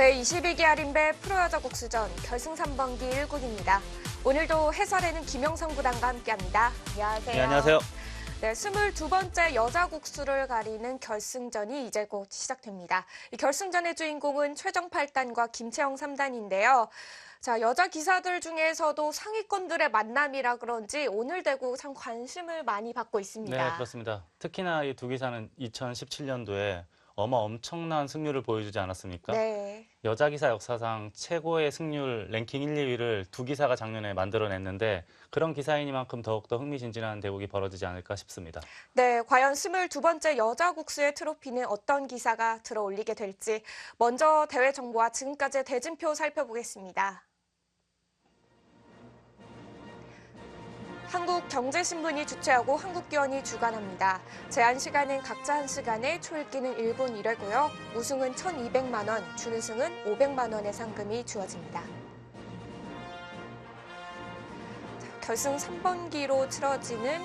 제22기 아린배 프로여자 국수전 결승 3번기 1국입니다. 오늘도 해설에는 김영성 구단과 함께합니다. 안녕하세요. 네, 안녕하세요. 네, 22번째 여자 국수를 가리는 결승전이 이제 곧 시작됩니다. 이 결승전의 주인공은 최정 8단과 김채영 3단인데요. 자, 여자 기사들 중에서도 상위권들의 만남이라 그런지 오늘 대구 참 관심을 많이 받고 있습니다. 네, 그렇습니다. 특히나 이 두 기사는 2017년도에 엄청난 승률을 보여주지 않았습니까? 네. 여자 기사 역사상 최고의 승률 랭킹 1, 2위를 두 기사가 작년에 만들어냈는데 그런 기사이니만큼 더욱더 흥미진진한 대국이 벌어지지 않을까 싶습니다. 네, 과연 22번째 여자 국수의 트로피는 어떤 기사가 들어올리게 될지 먼저 대회 정보와 지금까지의 대진표 살펴보겠습니다. 한국경제신문이 주최하고 한국기원이 주관합니다. 제한 시간은 각자 1시간에 초읽기는 1분 1회고요. 우승은 1,200만 원, 준우승은 500만 원의 상금이 주어집니다. 자, 결승 3번기로 치러지는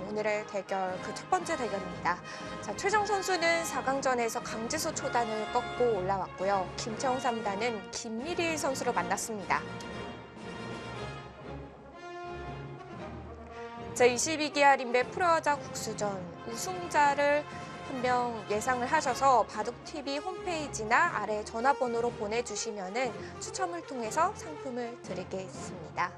오늘의 대결, 그 첫 번째 대결입니다. 자, 최정 선수는 4강전에서 강지수 초단을 꺾고 올라왔고요. 김채영 3단은 김미리 선수를 만났습니다. 제22기 아린배 프로여자 국수전 우승자를 한 명 예상을 하셔서 바둑TV 홈페이지나 아래 전화번호로 보내주시면 추첨을 통해서 상품을 드리겠습니다.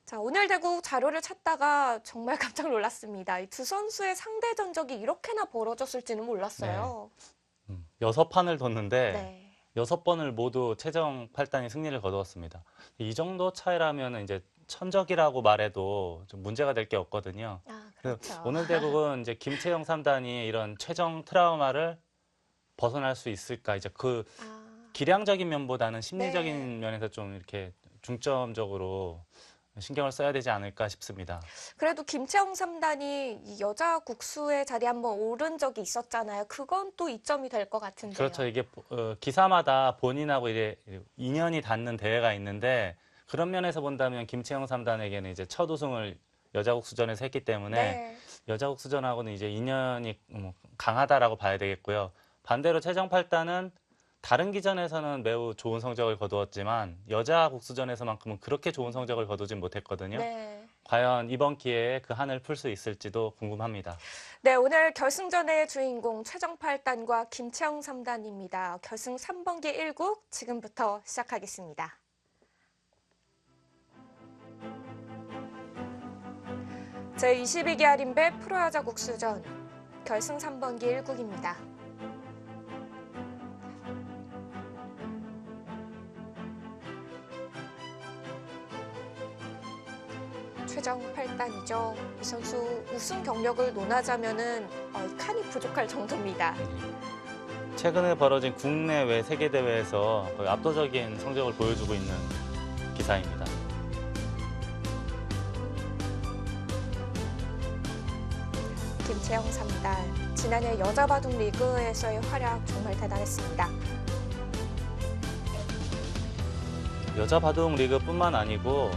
자, 오늘 대구 자료를 찾다가 정말 깜짝 놀랐습니다. 이 두 선수의 상대 전적이 이렇게나 벌어졌을지는 몰랐어요. 네. 6판을 뒀는데 네. 6번을 모두 최정 8단이 승리를 거두었습니다. 이 정도 차이라면 이제 천적이라고 말해도 좀 문제가 될 게 없거든요. 아, 그렇죠. 그래서 오늘 대국은 이제 김채영 3단이 이런 최정 트라우마를 벗어날 수 있을까? 이제 그 기량적인 면보다는 심리적인 면에서 좀 이렇게 중점적으로 신경을 써야 되지 않을까 싶습니다. 그래도 김채영 3단이 이 여자 국수의 자리에 한번 오른 적이 있었잖아요. 그건 또 이점이 될 것 같은데요. 그렇죠. 이게 기사마다 본인하고 이제 인연이 닿는 대회가 있는데 그런 면에서 본다면 김채영 3단에게는 이제 첫 우승을 여자 국수전에서 했기 때문에 네. 여자 국수전하고는 이제 인연이 강하다라고 봐야 되겠고요. 반대로 최정 8단은 다른 기전에서는 매우 좋은 성적을 거두었지만 여자 국수전에서만큼은 그렇게 좋은 성적을 거두진 못했거든요. 네. 과연 이번 기회에 그 한을 풀 수 있을지도 궁금합니다. 네, 오늘 결승전의 주인공 최정 8단과 김채영 3단입니다. 결승 3번기 1국 지금부터 시작하겠습니다. 제22기 아린배 프로여자 국수전 결승 3번기 1국입니다. 최정 8단이죠. 이 선수 우승 경력을 논하자면은 칸이 부족할 정도입니다. 최근에 벌어진 국내외 세계대회에서 거의 압도적인 성적을 보여주고 있는 기사입니다. 김채영 3단, 지난해 여자 바둑 리그에서의 활약 정말 대단했습니다. 여자 바둑 리그뿐만 아니고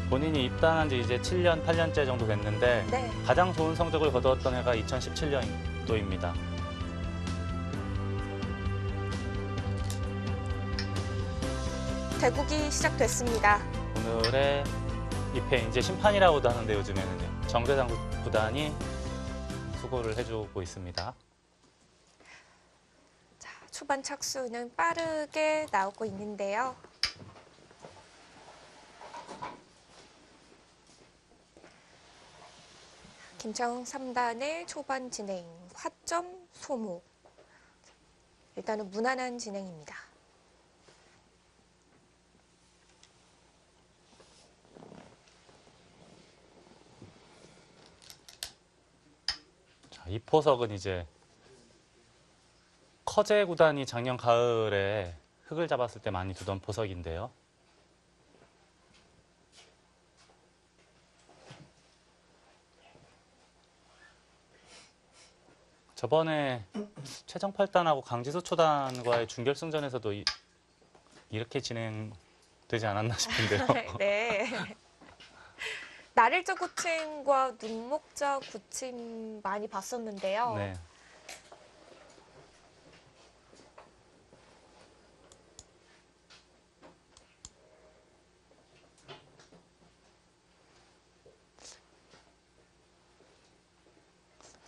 본인이 입단한 지 이제 7년, 8년째 정도 됐는데 네. 가장 좋은 성적을 거두었던 해가 2017년도입니다. 대국이 시작됐습니다. 오늘의 2패, 이제 심판이라고도 하는데 요즘에는요. 정대상 구단이 수고를 해주고 있습니다. 자, 초반 착수는 빠르게 나오고 있는데요. 김채영 3단의 초반 진행, 화점 소모. 일단은 무난한 진행입니다. 자, 이 포석은 이제 커제 구단이 작년 가을에 흙을 잡았을 때 많이 두던 포석인데요. 저번에 최정 8단하고 강지수 초단과의 준결승전에서도 이렇게 진행되지 않았나 싶은데요. 네. 나릴자 구침과 눈목자 구침 많이 봤었는데요. 네.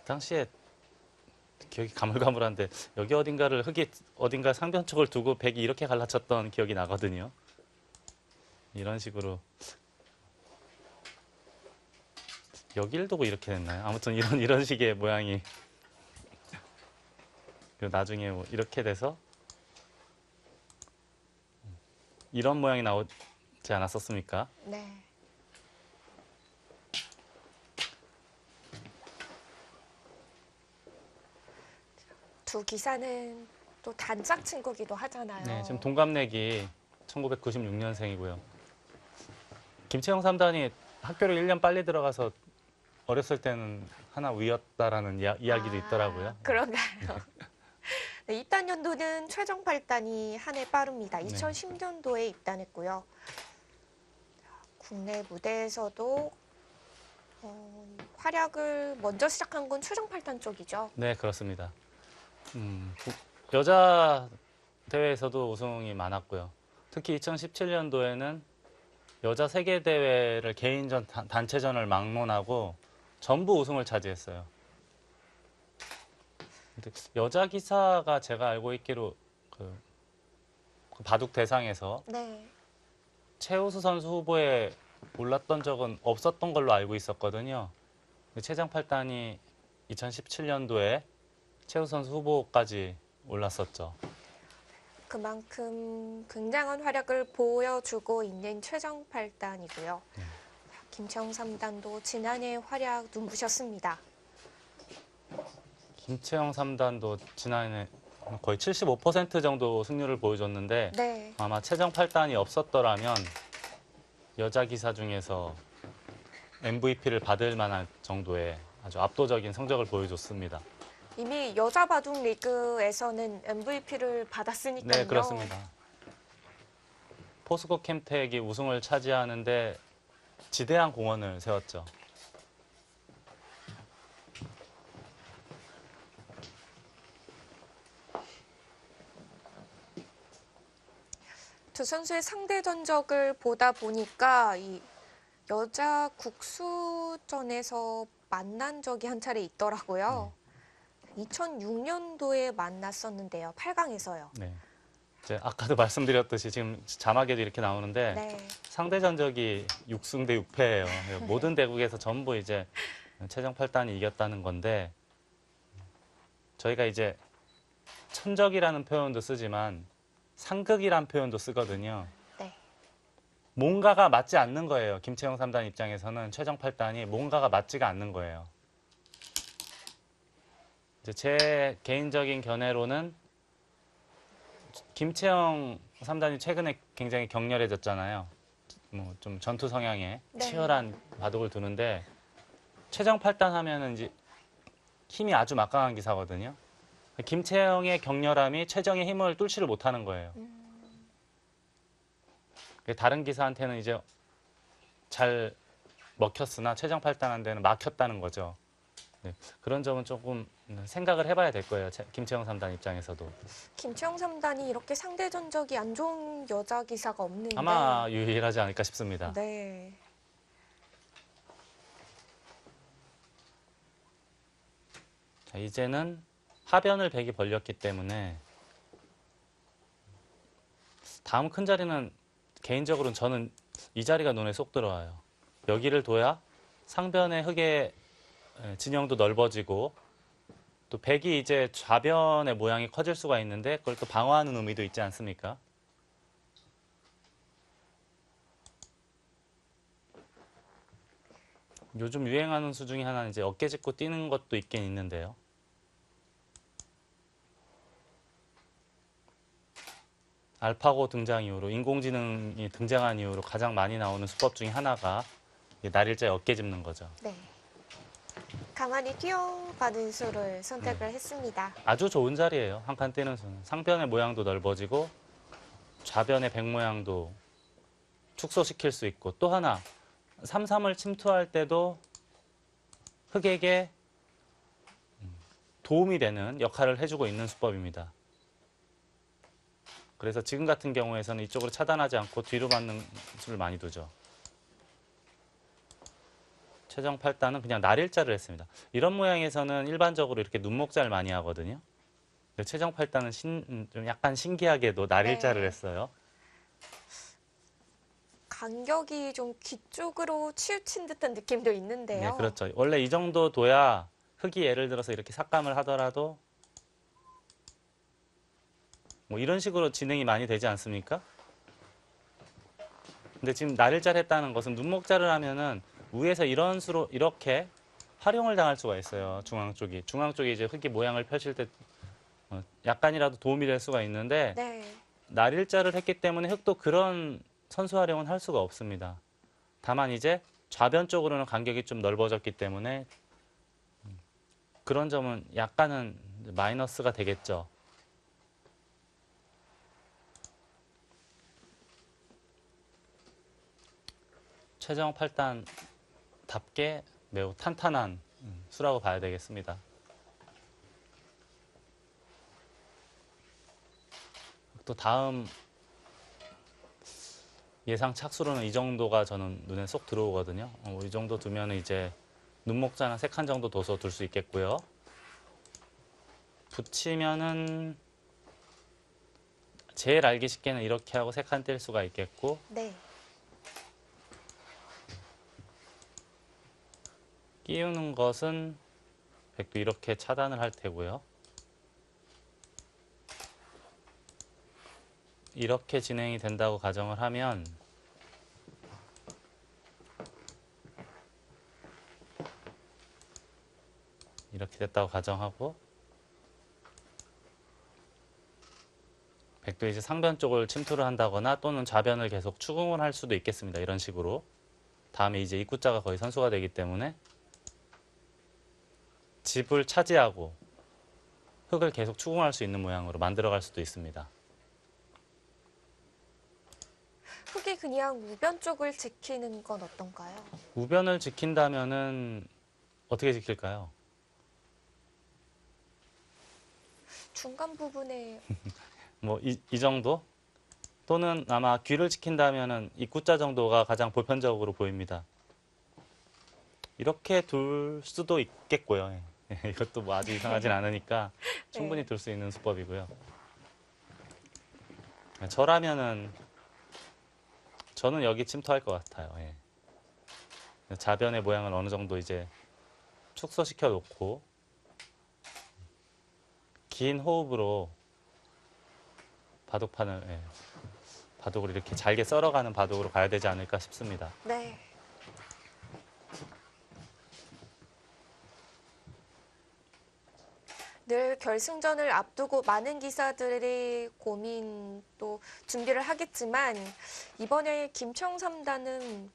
당시에 기억이 가물가물한데 여기 어딘가를 흙이 어딘가 상변 쪽을 두고 백이 이렇게 갈라쳤던 기억이 나거든요. 이런 식으로 여기를 두고 이렇게 됐나요? 아무튼 이런 식의 모양이 그리고 나중에 뭐 이렇게 돼서 이런 모양이 나오지 않았었습니까? 네. 두 기사는 또 단짝 친구기도 하잖아요. 네, 지금 동갑내기 1996년생이고요. 김채영 3단이 학교를 1년 빨리 들어가서 어렸을 때는 하나 위였다라는 이야기도 있더라고요. 그런가요? 네, 입단 연도는 최정 8단이 한 해 빠릅니다. 네. 2010년도에 입단했고요. 국내 무대에서도 활약을 먼저 시작한 건 최정 8단 쪽이죠. 네, 그렇습니다. 여자 대회에서도 우승이 많았고요. 특히 2017년도에는 여자 세계대회를 개인전, 단체전을 막론하고 전부 우승을 차지했어요. 근데 여자 기사가 제가 알고 있기로 그 바둑 대상에서 네. 최우수 선수 후보에 올랐던 적은 없었던 걸로 알고 있었거든요. 근데 최정 8단이 2017년도에 최우수 선수 후보까지 올랐었죠. 그만큼 굉장한 활약을 보여주고 있는 최정 8단이고요. 네. 김채영 3단도 지난해 활약 눈부셨습니다. 김채영 3단도 지난해 거의 75% 정도 승률을 보여줬는데 네. 아마 최정 8단이 없었더라면 여자 기사 중에서 MVP를 받을 만한 정도의 아주 압도적인 성적을 보여줬습니다. 이미 여자 바둑 리그에서는 MVP를 받았으니까요. 네, 그렇습니다. 포스코 캠텍이 우승을 차지하는데 지대한 공헌을 세웠죠. 두 선수의 상대 전적을 보다 보니까 이 여자 국수전에서 만난 적이 한 차례 있더라고요. 2006년도에 만났었는데요. 8강에서요. 네. 이제 아까도 말씀드렸듯이 지금 자막에도 이렇게 나오는데 네. 상대 전적이 6승 대 6패예요. 모든 대국에서 전부 이제 최정 8단이 이겼다는 건데 저희가 이제 천적이라는 표현도 쓰지만 상극이라는 표현도 쓰거든요. 네. 뭔가가 맞지 않는 거예요. 김채영 3단 입장에서는 최정 8단이 뭔가가 맞지가 않는 거예요. 이제 제 개인적인 견해로는 김채영 3단이 최근에 굉장히 격렬해졌잖아요. 뭐 좀 전투 성향의 네. 치열한 바둑을 두는데 최정 8단 하면은 이제 힘이 아주 막강한 기사거든요. 김채영의 격렬함이 최정의 힘을 뚫지를 못하는 거예요. 다른 기사한테는 이제 잘 먹혔으나 최정 8단한테는 막혔다는 거죠. 네, 그런 점은 조금 생각을 해봐야 될 거예요. 김채영 3단 입장에서도. 김채영 3단이 이렇게 상대 전적이 안 좋은 여자 기사가 없는데 아마 유일하지 않을까 싶습니다. 네. 자, 이제는 하변을 백이 벌렸기 때문에 다음 큰 자리는 개인적으로는 저는 이 자리가 눈에 쏙 들어와요. 여기를 둬야 상변의 흙의 진영도 넓어지고 또 백이 이제 좌변의 모양이 커질 수가 있는데 그걸 또 방어하는 의미도 있지 않습니까? 요즘 유행하는 수 중에 하나는 이제 어깨 짚고 뛰는 것도 있긴 있는데요. 알파고 등장 이후로 인공지능이 등장한 이후로 가장 많이 나오는 수법 중에 하나가 날일자에 어깨 짚는 거죠. 네. 가만히 뛰어받은 수를 선택을 했습니다. 아주 좋은 자리예요. 한 칸 뛰는 수는. 상변의 모양도 넓어지고 좌변의 백 모양도 축소시킬 수 있고 또 하나 3-3을 침투할 때도 흑에게 도움이 되는 역할을 해주고 있는 수법입니다. 그래서 지금 같은 경우에서는 이쪽으로 차단하지 않고 뒤로 받는 수를 많이 두죠. 최정 8단은 그냥 날일자를 했습니다. 이런 모양에서는 일반적으로 이렇게 눈목자를 많이 하거든요. 근데 최정 8단은 좀 약간 신기하게도 날일자를 네. 했어요. 간격이 좀 귀 쪽으로 치우친 듯한 느낌도 있는데요. 네, 그렇죠. 원래 이 정도 둬야 흙이 예를 들어서 이렇게 삭감을 하더라도 뭐 이런 식으로 진행이 많이 되지 않습니까? 근데 지금 날일자를 했다는 것은 눈목자를 하면은 위에서 이런 수로 이렇게 활용을 당할 수가 있어요. 중앙 쪽이. 중앙 쪽이 이제 흙이 모양을 펼칠 때 약간이라도 도움이 될 수가 있는데 네. 날일자를 했기 때문에 흙도 그런 선수 활용은 할 수가 없습니다. 다만 이제 좌변 쪽으로는 간격이 좀 넓어졌기 때문에 그런 점은 약간은 마이너스가 되겠죠. 최정 8단답게 매우 탄탄한 수라고 봐야 되겠습니다. 또 다음 예상 착수로는 이 정도가 저는 눈에 쏙 들어오거든요. 이 정도 두면 이제 눈목자는 3칸 정도 둬서 둘 수 있겠고요. 붙이면은 제일 알기 쉽게는 이렇게 하고 3칸 뗄 수가 있겠고, 네. 끼우는 것은 백도 이렇게 차단을 할 테고요. 이렇게 진행이 된다고 가정을 하면 이렇게 됐다고 가정하고 백도 이제 상변 쪽을 침투를 한다거나 또는 좌변을 계속 추궁을 할 수도 있겠습니다. 이런 식으로. 다음에 이제 입구자가 거의 선수가 되기 때문에 집을 차지하고 흙을 계속 추궁할 수 있는 모양으로 만들어갈 수도 있습니다. 흙이 그냥 우변 쪽을 지키는 건 어떤가요? 우변을 지킨다면은 어떻게 지킬까요? 중간 부분에 뭐 이 정도? 또는 아마 귀를 지킨다면은 입구자 정도가 가장 보편적으로 보입니다. 이렇게 둘 수도 있겠고요. 예. 이것도 뭐 아주 이상하진 않으니까 충분히 네. 둘 수 있는 수법이고요. 저라면은 저는 여기 침투할 것 같아요. 예. 좌변의 모양을 어느 정도 이제 축소시켜 놓고 긴 호흡으로 바둑판을 바둑을 이렇게 잘게 썰어가는 바둑으로 가야 되지 않을까 싶습니다. 네. 늘 결승전을 앞두고 많은 기사들이 고민 또 준비를 하겠지만 이번에 김청 3단은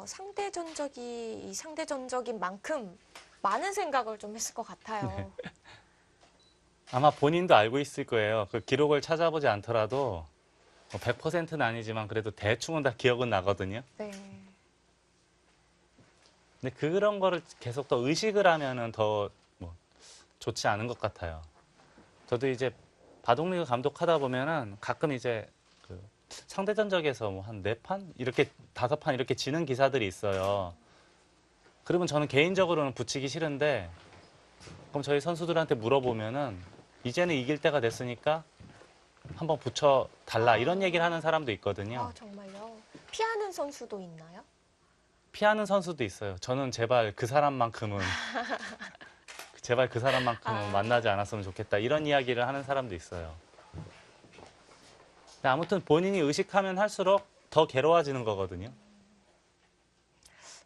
상대 전적인 만큼 많은 생각을 좀 했을 것 같아요. 아마 본인도 알고 있을 거예요. 그 기록을 찾아보지 않더라도 100%는 아니지만 그래도 대충은 다 기억은 나거든요. 네. 근데 그런 거를 계속 더 의식을 하면은 더 뭐 좋지 않은 것 같아요. 저도 이제 바둑리그 감독하다 보면은 가끔 이제 그 상대 전적에서 뭐 한 4판 이렇게 5판 이렇게 지는 기사들이 있어요. 그러면 저는 개인적으로는 붙이기 싫은데 그럼 저희 선수들한테 물어보면은 이제는 이길 때가 됐으니까 한번 붙여 달라 이런 얘기를 하는 사람도 있거든요. 아, 정말요? 피하는 선수도 있나요? 피하는 선수도 있어요. 저는 제발 그 사람만큼은 만나지 않았으면 좋겠다 이런 이야기를 하는 사람도 있어요. 근데 아무튼 본인이 의식하면 할수록 더 괴로워지는 거거든요.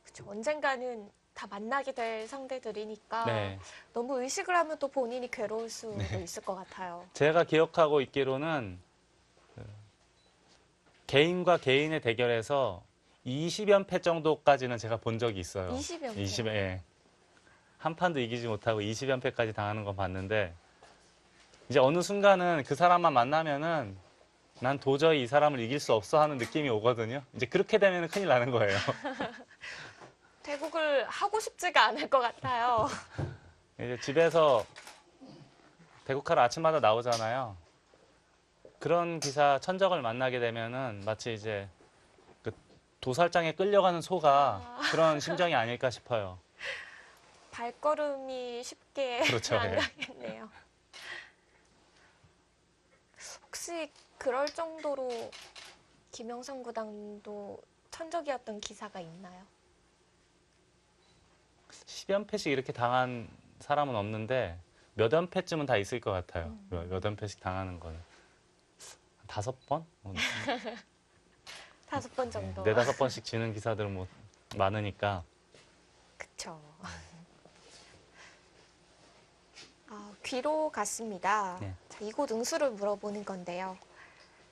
그렇죠. 언젠가는 다 만나게 될 상대들이니까 네. 너무 의식을 하면 또 본인이 괴로울 수도 있을 것 같아요. 제가 기억하고 있기로는 개인과 개인의 대결에서 20연패 정도까지는 제가 본 적이 있어요. 20연패. 예. 한 판도 이기지 못하고 20연패까지 당하는 건 봤는데 이제 어느 순간은 그 사람만 만나면은 난 도저히 이 사람을 이길 수 없어 하는 느낌이 오거든요. 이제 그렇게 되면 큰일 나는 거예요. 대국을 하고 싶지가 않을 것 같아요. 이제 집에서 대국하러 아침마다 나오잖아요. 그런 기사 천적을 만나게 되면은 마치 이제 그 도살장에 끌려가는 소가 아. 그런 심정이 아닐까 싶어요. 발걸음이 쉽게 그렇죠, 안 예. 가겠네요. 혹시 그럴 정도로 김영삼 구단도 천적이었던 기사가 있나요? 10연패씩 이렇게 당한 사람은 없는데 몇 연패쯤은 다 있을 것 같아요. 몇 연패씩 당하는 거는. 5번? 5번 정도. 4~5번씩 지는 기사들은 뭐 많으니까. 그쵸. 귀로 갔습니다. 네. 자, 이곳 응수를 물어보는 건데요.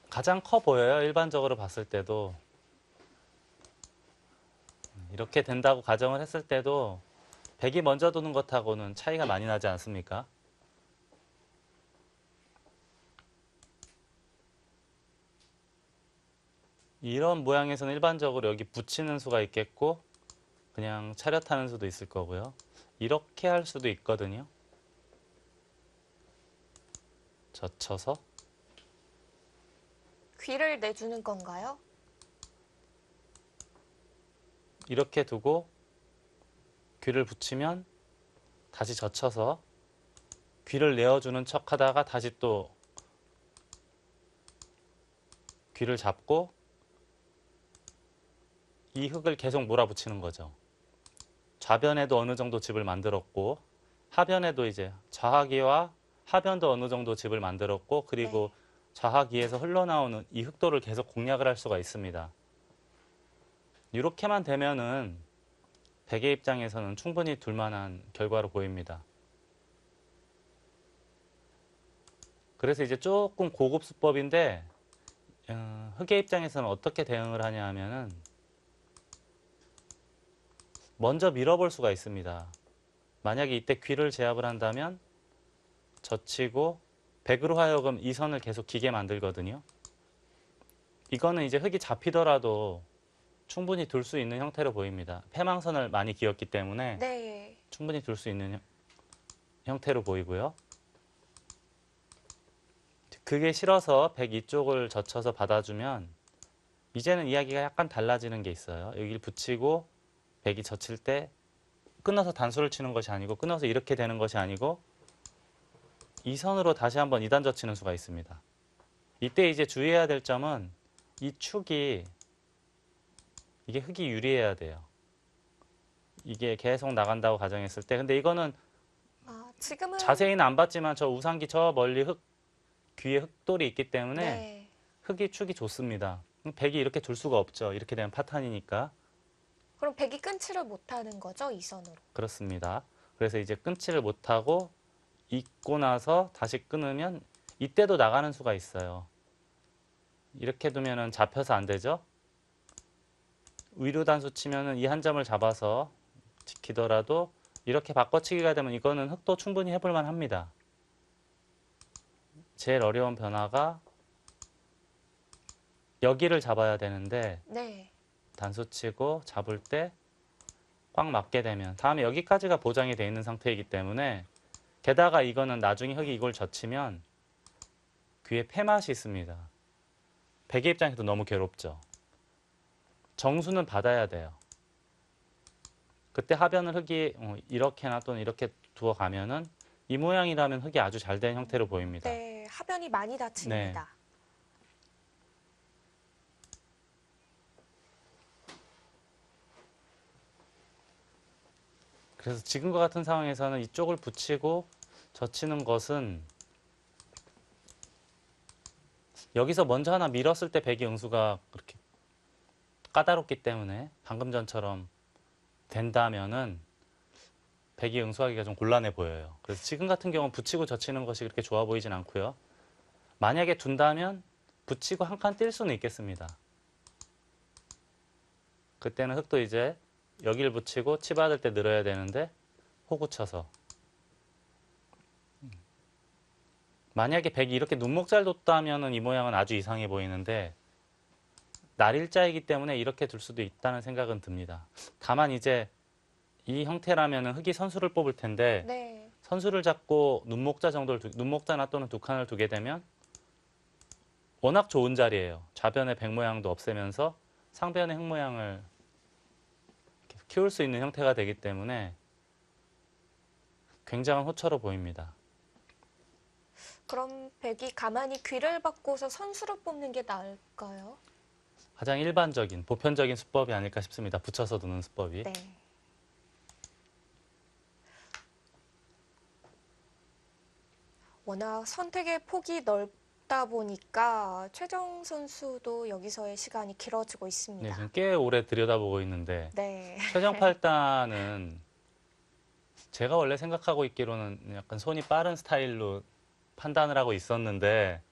가장 커 보여요. 일반적으로 봤을 때도. 이렇게 된다고 가정을 했을 때도 백이 먼저 도는 것하고는 차이가 많이 나지 않습니까? 이런 모양에서는 일반적으로 여기 붙이는 수가 있겠고 그냥 차렷하는 수도 있을 거고요. 이렇게 할 수도 있거든요. 젖혀서 귀를 내주는 건가요? 이렇게 두고 귀를 붙이면 다시 젖혀서 귀를 내어주는 척 하다가 다시 또 귀를 잡고 이 흙을 계속 몰아붙이는 거죠. 좌변에도 어느 정도 집을 만들었고 하변에도 이제 좌하기와 하변도 어느 정도 집을 만들었고 그리고 네. 좌하기에서 흘러나오는 이 흙도를 계속 공략을 할 수가 있습니다. 이렇게만 되면은 백의 입장에서는 충분히 둘만한 결과로 보입니다. 그래서 이제 조금 고급 수법인데 흑의 입장에서는 어떻게 대응을 하냐 하면은 먼저 밀어볼 수가 있습니다. 만약에 이때 귀를 제압을 한다면 젖히고 백으로 하여금 이 선을 계속 기게 만들거든요. 이거는 이제 흑이 잡히더라도 충분히 둘 수 있는 형태로 보입니다. 패망선을 많이 기었기 때문에 네. 충분히 둘 수 있는 형태로 보이고요. 그게 싫어서 백 이쪽을 젖혀서 받아주면 이제는 이야기가 약간 달라지는 게 있어요. 여기를 붙이고 백이 젖힐 때 끊어서 단수를 치는 것이 아니고 끊어서 이렇게 되는 것이 아니고 이 선으로 다시 한번 2단 젖히는 수가 있습니다. 이때 이제 주의해야 될 점은 이 축이 이게 흑이 유리해야 돼요. 이게 계속 나간다고 가정했을 때 근데 이거는 지금은 자세히는 안 봤지만 저 우상기 저 멀리 흑 귀에 흑돌이 있기 때문에 네. 흑이 축이 좋습니다. 백이 이렇게 둘 수가 없죠. 이렇게 되면 파탄이니까. 그럼 백이 끊지를 못하는 거죠, 이 선으로? 그렇습니다. 그래서 이제 끊지를 못하고 잊고 나서 다시 끊으면 이때도 나가는 수가 있어요. 이렇게 두면은 잡혀서 안 되죠. 위로 단수 치면은 이 한 점을 잡아서 지키더라도 이렇게 바꿔치기가 되면 이거는 흑도 충분히 해볼만 합니다. 제일 어려운 변화가 여기를 잡아야 되는데 네. 단수 치고 잡을 때 꽉 맞게 되면 다음에 여기까지가 보장이 되어 있는 상태이기 때문에 게다가 이거는 나중에 흑이 이걸 젖히면 귀에 패맛이 있습니다. 백의 입장에서도 너무 괴롭죠. 정수는 받아야 돼요. 그때 하변을 흑이 이렇게나 또는 이렇게 두어가면은 이 모양이라면 흑이 아주 잘 된 형태로 보입니다. 네, 하변이 많이 다칩니다. 그래서 지금과 같은 상황에서는 이쪽을 붙이고 젖히는 것은 여기서 먼저 하나 밀었을 때 백의 응수가 그렇게 까다롭기 때문에 방금 전처럼 된다면은 백이 응수하기가 좀 곤란해 보여요. 그래서 지금 같은 경우는 붙이고 젖히는 것이 그렇게 좋아 보이진 않고요. 만약에 둔다면 붙이고 한 칸 뛸 수는 있겠습니다. 그때는 흑도 이제 여기를 붙이고 치 받을 때 늘어야 되는데 호구 쳐서 만약에 백이 이렇게 눈목 잘 뒀다면 이 모양은 아주 이상해 보이는데 날일자이기 때문에 이렇게 둘 수도 있다는 생각은 듭니다. 다만 이제 이 형태라면 흑이 선수를 뽑을 텐데 네. 선수를 잡고 눈목자 정도를 눈목자나 또는 두 칸을 두게 되면 워낙 좋은 자리예요. 좌변의 백 모양도 없애면서 상변의 흙 모양을 이렇게 키울 수 있는 형태가 되기 때문에 굉장한 호처로 보입니다. 그럼 백이 가만히 귀를 바꿔서 선수를 뽑는 게 나을까요? 가장 일반적인, 보편적인 수법이 아닐까 싶습니다. 붙여서 두는 수법이. 네. 워낙 선택의 폭이 넓다 보니까 최정 선수도 여기서의 시간이 길어지고 네, 있습니다. 지금 꽤 오래 들여다보고 있는데 네. 최정 팔단은 제가 원래 생각하고 있기로는 약간 손이 빠른 스타일로 판단을 하고 있었는데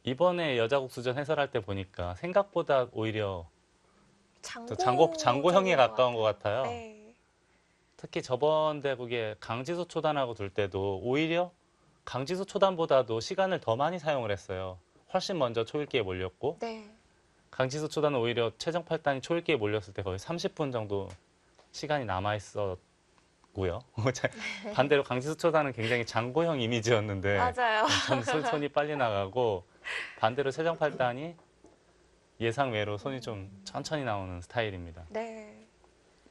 이번에 여자국수전 해설할 때 보니까 생각보다 오히려 장고형에 가까운 것 같아요. 네. 특히 저번 대국에 강지수 초단하고 둘 때도 오히려 강지수 초단보다도 시간을 더 많이 사용을 했어요. 훨씬 먼저 초읽기에 몰렸고 네. 강지수 초단은 오히려 최정 팔단이 초읽기에 몰렸을 때 거의 30분 정도 시간이 남아 있었고요. 반대로 강지수 초단은 굉장히 장고형 이미지였는데 맞아요. 전 손이 빨리 나가고 반대로 최정 팔단이 예상외로 손이 좀 천천히 나오는 스타일입니다. 네.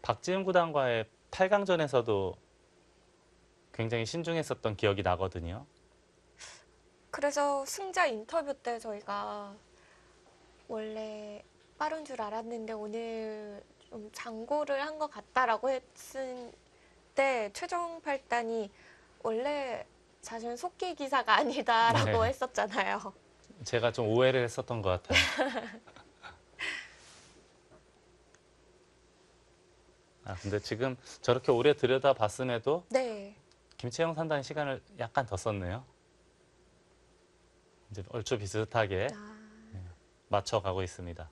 박지은 구단과의 8강전에서도 굉장히 신중했었던 기억이 나거든요. 그래서 승자 인터뷰 때 저희가 원래 빠른 줄 알았는데 오늘 좀 장고를 한 것 같다라고 했을 때 최정 팔단이 원래 자신은 속기 기사가 아니다라고 네. 했었잖아요. 제가 좀 오해를 했었던 것 같아요. 근데 지금 저렇게 오래 들여다봤음에도 네. 김채영 산단이 시간을 약간 더 썼네요. 이제 얼추 비슷하게 아, 맞춰가고 있습니다.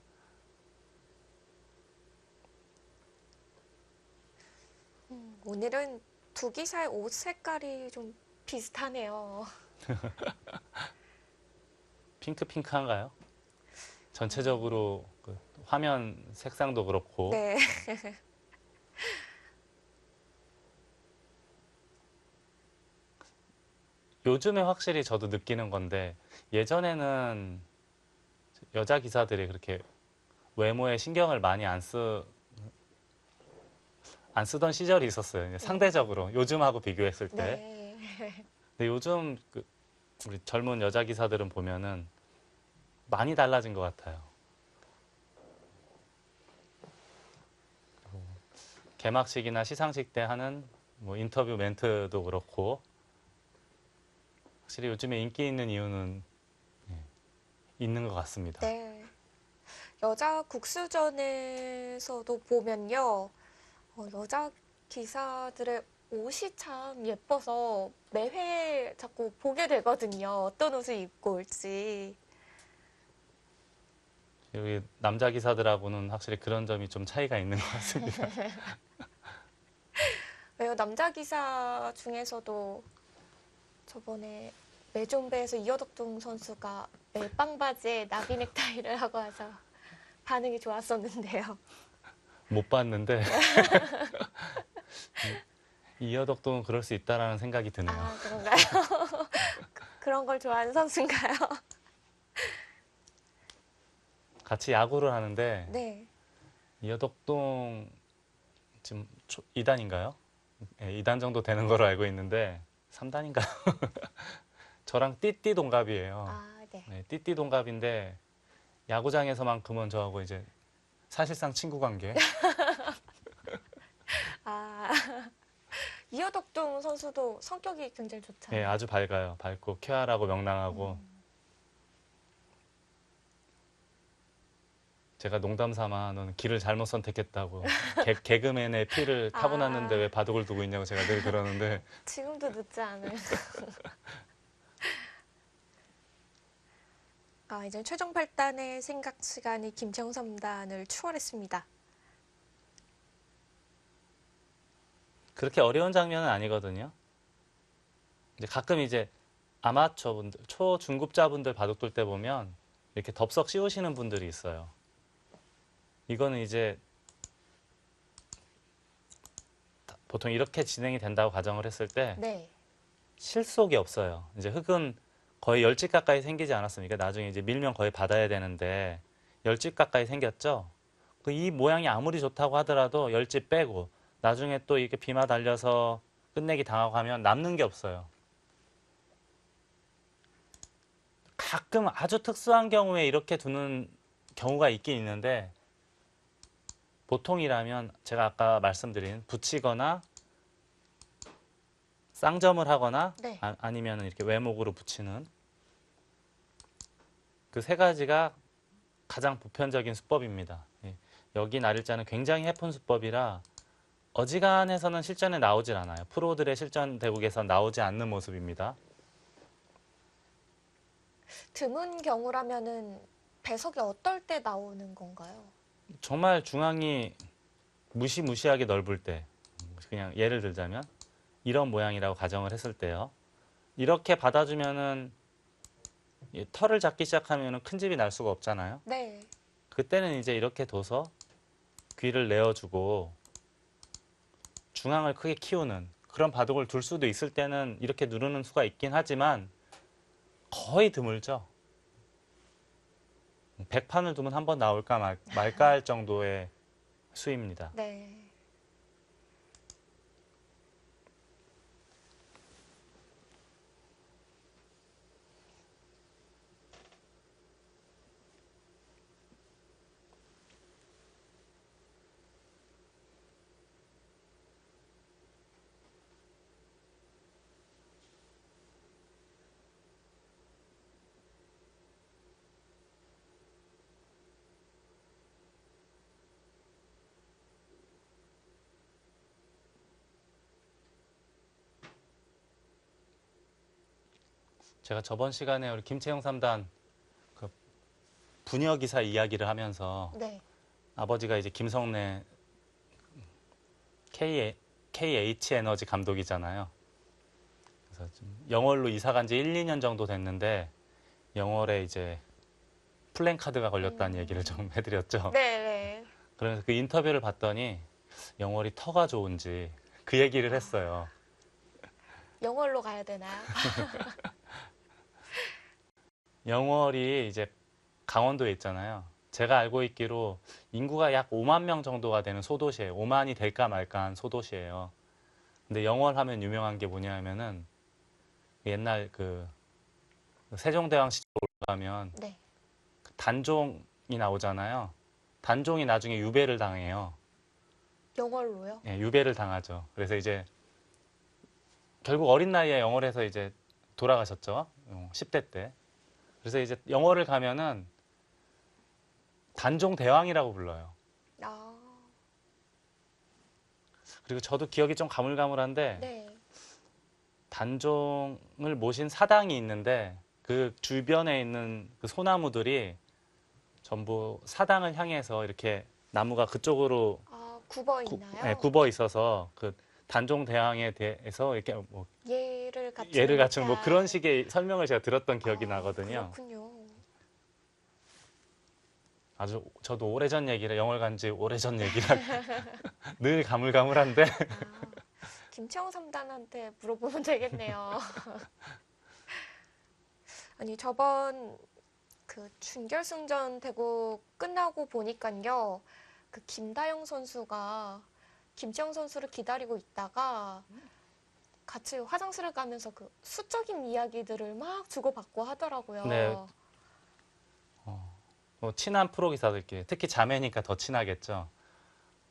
오늘은 두 기사의 옷 색깔이 좀 비슷하네요. 핑크핑크한가요? 전체적으로 그 화면 색상도 그렇고 네. 요즘에 확실히 저도 느끼는 건데 예전에는 여자 기사들이 그렇게 외모에 신경을 많이 안 쓰던 시절이 있었어요. 이제 상대적으로 요즘하고 비교했을 때. 네. 근데 요즘 우리 젊은 여자 기사들은 보면은 많이 달라진 것 같아요. 그리고 개막식이나 시상식 때 하는 뭐 인터뷰 멘트도 그렇고 확실히 요즘에 인기 있는 이유는 있는 것 같습니다. 네. 여자 국수전에서도 보면요. 여자 기사들의 옷이 참 예뻐서 매회 자꾸 보게 되거든요. 어떤 옷을 입고 올지. 여기 남자 기사들하고는 확실히 그런 점이 좀 차이가 있는 것 같습니다. 왜요? 남자 기사 중에서도 저번에 매좀배에서 이어덕동 선수가 멜빵 바지에 나비 넥타이를 하고 와서 반응이 좋았었는데요. 못 봤는데 이여덕도 그럴 수 있다라는 생각이 드네요. 아, 그런가요? 그런 걸 좋아하는 선수인가요? 같이 야구를 하는데 네. 이여덕동 지금 2단인가요? 네, 2단 정도 되는 걸로 알고 있는데 3단인가요? 저랑 띠띠 동갑이에요. 아, 네. 네, 띠띠 동갑인데 야구장에서만큼은 저하고 이제 사실상 친구 관계. 아, 이어덕동 선수도 성격이 굉장히 좋잖아요. 네, 아주 밝아요. 밝고 쾌활하고 명랑하고. 제가 농담 삼아 너는 길을 잘못 선택했다고 개그맨의 피를 타고났는데 왜 바둑을 두고 있냐고 제가 늘 그러는데 지금도 늦지 않은. 이제 최종 8단의 생각 시간이 김채영 3단을 추월했습니다. 그렇게 어려운 장면은 아니거든요. 이제 가끔 이제 아마추어 분들, 초중급자분들 바둑 둘 때 보면 이렇게 덥석 씌우시는 분들이 있어요. 이거는 이제 보통 이렇게 진행이 된다고 가정을 했을 때 네. 실속이 없어요. 이제 흙은 거의 10집 가까이 생기지 않았습니까? 나중에 이제 밀면 거의 받아야 되는데 열집 가까이 생겼죠. 이 모양이 아무리 좋다고 하더라도 열집 빼고 나중에 또 이렇게 비마 달려서 끝내기 당하고 하면 남는 게 없어요. 가끔 아주 특수한 경우에 이렇게 두는 경우가 있긴 있는데 보통이라면 제가 아까 말씀드린 붙이거나 쌍점을 하거나 네. 아니면 이렇게 외목으로 붙이는 그 세 가지가 가장 보편적인 수법입니다. 예. 여기 날일자는 굉장히 해픈 수법이라 어지간해서는 실전에 나오질 않아요. 프로들의 실전 대국에서 나오지 않는 모습입니다. 드문 경우라면은 배석이 어떨 때 나오는 건가요? 정말 중앙이 무시무시하게 넓을 때, 그냥 예를 들자면 이런 모양이라고 가정을 했을 때요. 이렇게 받아주면은 털을 잡기 시작하면은 큰 집이 날 수가 없잖아요. 네. 그때는 이제 이렇게 둬서 귀를 내어주고 중앙을 크게 키우는 그런 바둑을 둘 수도 있을 때는 이렇게 누르는 수가 있긴 하지만 거의 드물죠. 100판을 두면 한 번 나올까 말까 할 정도의 수입니다. 네. 제가 저번 시간에 우리 김채영 3단 그 부녀 기사 이야기를 하면서 네. 아버지가 이제 김성래 KH 에너지 감독이잖아요. 그래서 좀 영월로 이사 간 지 1, 2년 정도 됐는데 영월에 이제 플랜카드가 걸렸다는 얘기를 좀 해드렸죠. 네, 네. 그러면서 그 인터뷰를 봤더니 영월이 터가 좋은지 그 얘기를 했어요. 영월로 가야 되나요? 영월이 이제 강원도에 있잖아요. 제가 알고 있기로 인구가 약 5만 명 정도가 되는 소도시예요. 5만이 될까 말까 한 소도시예요. 근데 영월 하면 유명한 게 뭐냐면은 옛날 그 세종대왕 시절 올라가면 네. 단종이 나오잖아요. 단종이 나중에 유배를 당해요. 영월로요? 예, 유배를 당하죠. 그래서 이제 결국 어린 나이에 영월에서 이제 돌아가셨죠. 10대 때. 그래서 이제 영월을 가면은 단종 대왕이라고 불러요. 아, 그리고 저도 기억이 좀 가물가물한데 네. 단종을 모신 사당이 있는데 그 주변에 있는 그 소나무들이 전부 사당을 향해서 이렇게 나무가 그쪽으로 아, 굽어 있나요? 네, 굽어 있어서 그 단종 대왕에 대해서 이렇게 뭐 예를 갖추는 예를 갖춘 뭐 듯한. 그런 식의 설명을 제가 들었던 기억이 아, 나거든요. 그렇군요. 아주 저도 오래전 얘기를 영월 간 지 오래전 얘기라 늘 가물가물한데 아, 김채영 3단한테 물어보면 되겠네요. 아니, 저번 그 준결승전 대국 끝나고 보니까요. 그 김다영 선수가 김채영 선수를 기다리고 있다가 같이 화장실을 가면서 그 수적인 이야기들을 막 주고받고 하더라고요. 네. 뭐 친한 프로 기사들끼리 특히 자매니까 더 친하겠죠.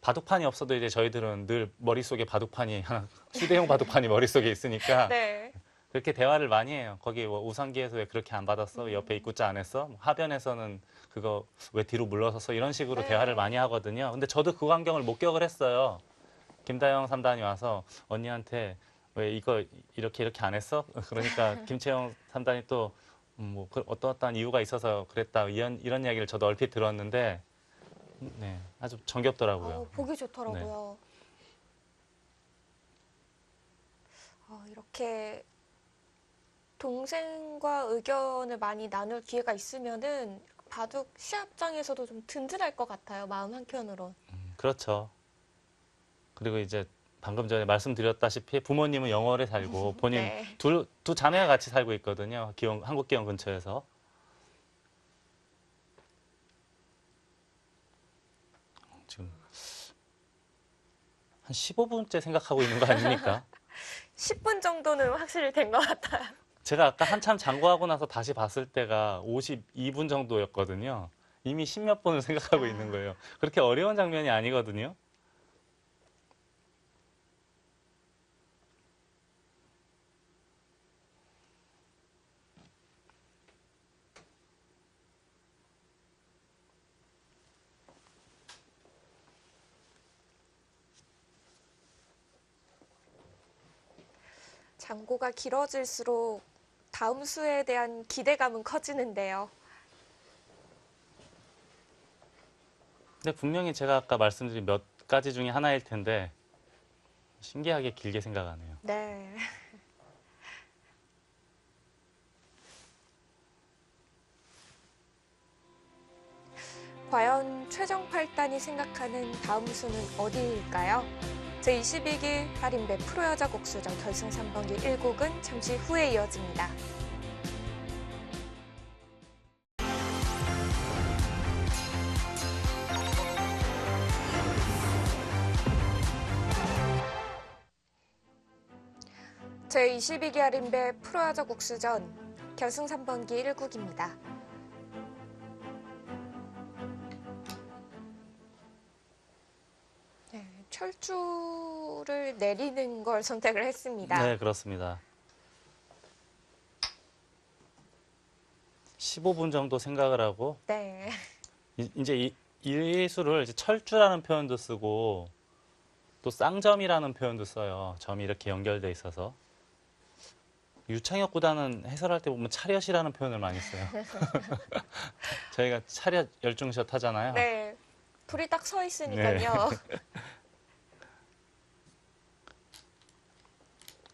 바둑판이 없어도 이제 저희들은 늘 머릿속에 바둑판이 하나 휴대용 바둑판이 머릿속에 있으니까 네. 그렇게 대화를 많이 해요. 거기 뭐 우상기에서 왜 그렇게 안 받았어? 옆에 입구자 안 했어? 뭐 하변에서는 그거 왜 뒤로 물러섰어? 이런 식으로 네. 대화를 많이 하거든요. 근데 저도 그 광경을 목격을 했어요. 김다영 3단이 와서 언니한테 왜 이거 이렇게 안 했어? 그러니까 김채영 3단이 또 뭐 어떠한 이유가 있어서 그랬다 이런 이야기를 저도 얼핏 들었는데 네, 아주 정겹더라고요. 보기 좋더라고요. 이렇게 동생과 의견을 많이 나눌 기회가 있으면은 바둑 시합장에서도 좀 든든할 것 같아요. 마음 한켠으론. 그렇죠. 그리고 이제 방금 전에 말씀드렸다시피 부모님은 영월에 살고 본인 네. 두 자매가 같이 살고 있거든요. 한국기원 근처에서. 지금 한 15분째 생각하고 있는 거 아닙니까? 10분 정도는 확실히 된 것 같아요. 제가 아까 한참 장구하고 나서 다시 봤을 때가 52분 정도였거든요. 이미 10몇 분을 생각하고 있는 거예요. 그렇게 어려운 장면이 아니거든요. 장고가 길어질수록 다음 수에 대한 기대감은 커지는데요. 근데 분명히 제가 아까 말씀드린 몇 가지 중에 하나일 텐데 신기하게 길게 생각하네요. 네. 과연 최정 8단이 생각하는 다음 수는 어디일까요? 제22기 할인배 프로여자 곡수전 결승 3번기 1곡은 잠시 후에 이어집니다. 제22기 할인배 프로여자 곡수전 결승 3번기 1곡입니다. 철주를 내리는 걸 선택을 했습니다. 네, 그렇습니다. 15분 정도 생각을 하고 네. 이제 이 수를 이제 철주라는 표현도 쓰고 또 쌍점이라는 표현도 써요. 점이 이렇게 연결돼 있어서. 유창혁 구단은 해설할 때 보면 차렷이라는 표현을 많이 써요. 저희가 차렷 열중샷 하잖아요. 네. 불이 딱 서 있으니까요.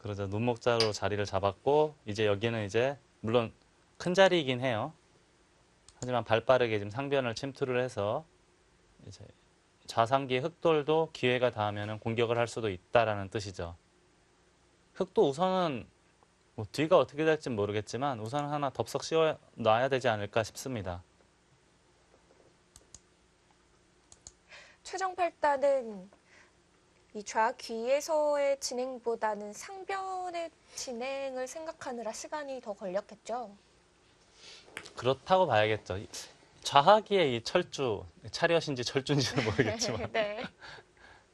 그러자 눈목자로 자리를 잡았고 이제 여기는 이제 물론 큰 자리이긴 해요. 하지만 발빠르게 지금 상변을 침투를 해서 이제 좌상기의 흑돌도 기회가 닿으면 공격을 할 수도 있다라는 뜻이죠. 흑도 우선은 뭐 뒤가 어떻게 될지 모르겠지만 우선 하나 덥석 씌워 놔야 되지 않을까 싶습니다. 최정 8단은 이 좌귀에서의 진행보다는 상변의 진행을 생각하느라 시간이 더 걸렸겠죠. 그렇다고 봐야겠죠. 좌하기의 이 철주, 차렷인지 철주인지는 모르겠지만 네.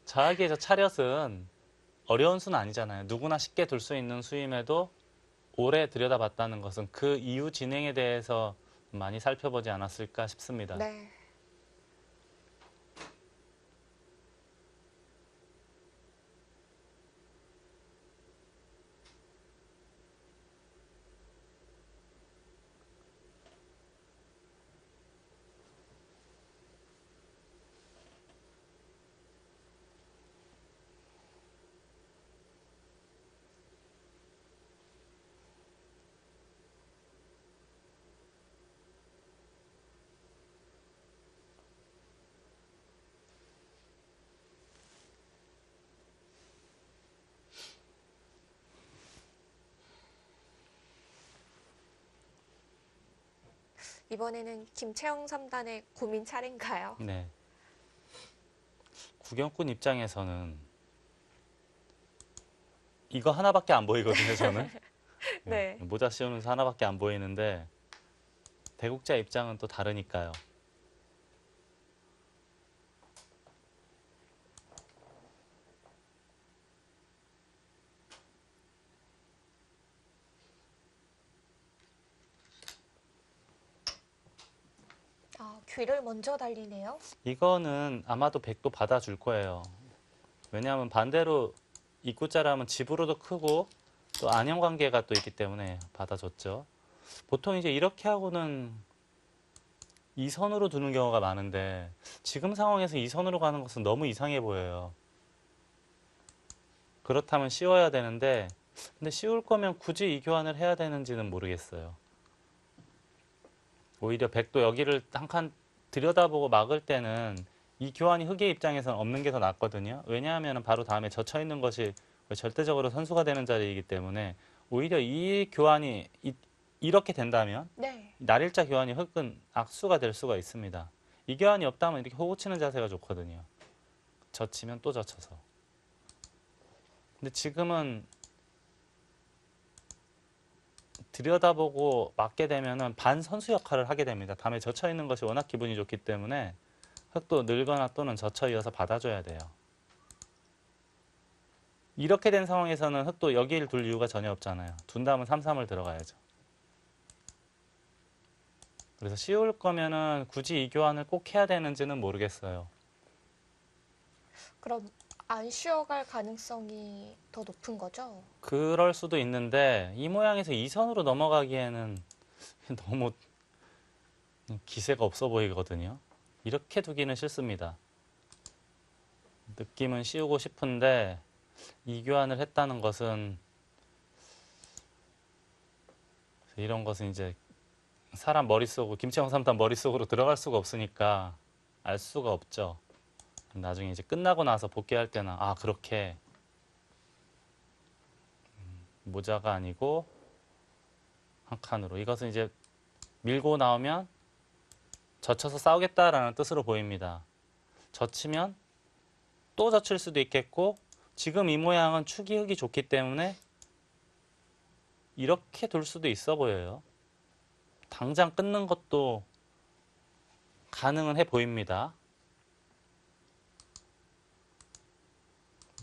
좌하기의 저 차렷은 어려운 수는 아니잖아요. 누구나 쉽게 둘 수 있는 수임에도 오래 들여다봤다는 것은 그 이후 진행에 대해서 많이 살펴보지 않았을까 싶습니다. 네. 이번에는 김채영 3단의 고민 차례인가요? 네. 구경꾼 입장에서는 이거 하나밖에 안 보이거든요, 저는. 네. 모자 씌우면서 하나밖에 안 보이는데 대국자 입장은 또 다르니까요. 귀를 먼저 달리네요. 이거는 아마도 백도 받아줄 거예요. 왜냐하면 반대로 입구자라면 집으로도 크고 또 안형 관계가 또 있기 때문에 받아줬죠. 보통 이제 이렇게 하고는 2선으로 두는 경우가 많은데 지금 상황에서 2선으로 가는 것은 너무 이상해 보여요. 그렇다면 씌워야 되는데 근데 씌울 거면 굳이 이 교환을 해야 되는지는 모르겠어요. 오히려 백도 여기를 한 칸 들여다보고 막을 때는 이 교환이 흑의 입장에서는 없는 게 더 낫거든요. 왜냐하면 바로 다음에 젖혀 있는 것이 절대적으로 선수가 되는 자리이기 때문에 오히려 이 교환이 이렇게 된다면 네. 날일자 교환이 흑은 악수가 될 수가 있습니다. 이 교환이 없다면 이렇게 호구 치는 자세가 좋거든요. 젖히면 또 젖혀서. 근데 지금은 들여다보고 맞게 되면은 반선수 역할을 하게 됩니다. 담에 젖혀 있는 것이 워낙 기분이 좋기 때문에 흙도 늘거나 또는 젖혀 이어서 받아줘야 돼요. 이렇게 된 상황에서는 흙도 여기를 둘 이유가 전혀 없잖아요. 둔 다음은 3-3을 들어가야죠. 그래서 씌울 거면은 굳이 이 교환을 꼭 해야 되는지는 모르겠어요. 그럼 안 쉬어갈 가능성이 더 높은 거죠? 그럴 수도 있는데 이 모양에서 2선으로 넘어가기에는 너무 기세가 없어 보이거든요. 이렇게 두기는 싫습니다. 느낌은 씌우고 싶은데 이 교환을 했다는 것은 이런 것은 이제 사람 머릿속으로 김채영 3단 머릿속으로 들어갈 수가 없으니까 알 수가 없죠. 나중에 이제 끝나고 나서 복귀할 때는 아 그렇게 모자가 아니고 한 칸으로 이것은 이제 밀고 나오면 젖혀서 싸우겠다라는 뜻으로 보입니다. 젖히면 또 젖힐 수도 있겠고 지금 이 모양은 축이 흙이 좋기 때문에 이렇게 둘 수도 있어 보여요. 당장 끊는 것도 가능은 해 보입니다.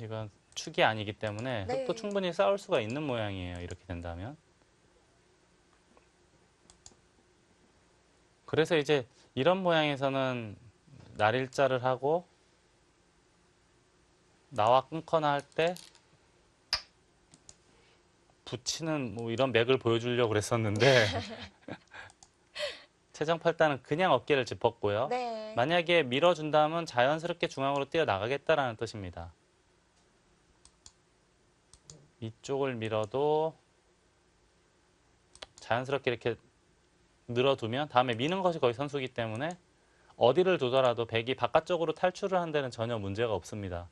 이건 축이 아니기 때문에 네. 흙도 충분히 싸울 수가 있는 모양이에요. 이렇게 된다면. 그래서 이제 이런 모양에서는 날일자를 하고 나와 끊거나 할 때 붙이는 뭐 이런 맥을 보여주려고 그랬었는데 최정팔단은 그냥 어깨를 짚었고요. 네. 만약에 밀어준다면 자연스럽게 중앙으로 뛰어나가겠다라는 뜻입니다. 이쪽을 밀어도 자연스럽게 이렇게 늘어두면 다음에 미는 것이 거의 선수이기 때문에 어디를 두더라도 백이 바깥쪽으로 탈출을 한 데는 전혀 문제가 없습니다.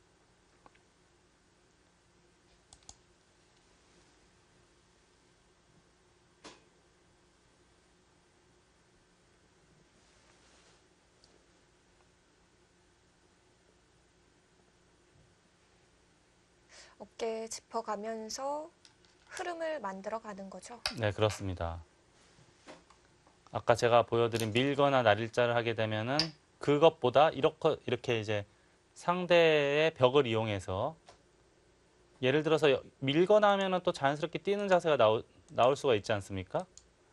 어깨 짚어가면서 흐름을 만들어가는 거죠. 네, 그렇습니다. 아까 제가 보여드린 밀거나 날일자를 하게 되면은 그것보다 이렇게 이제 상대의 벽을 이용해서 예를 들어서 밀거나 하면은 또 자연스럽게 뛰는 자세가 나올 수가 있지 않습니까?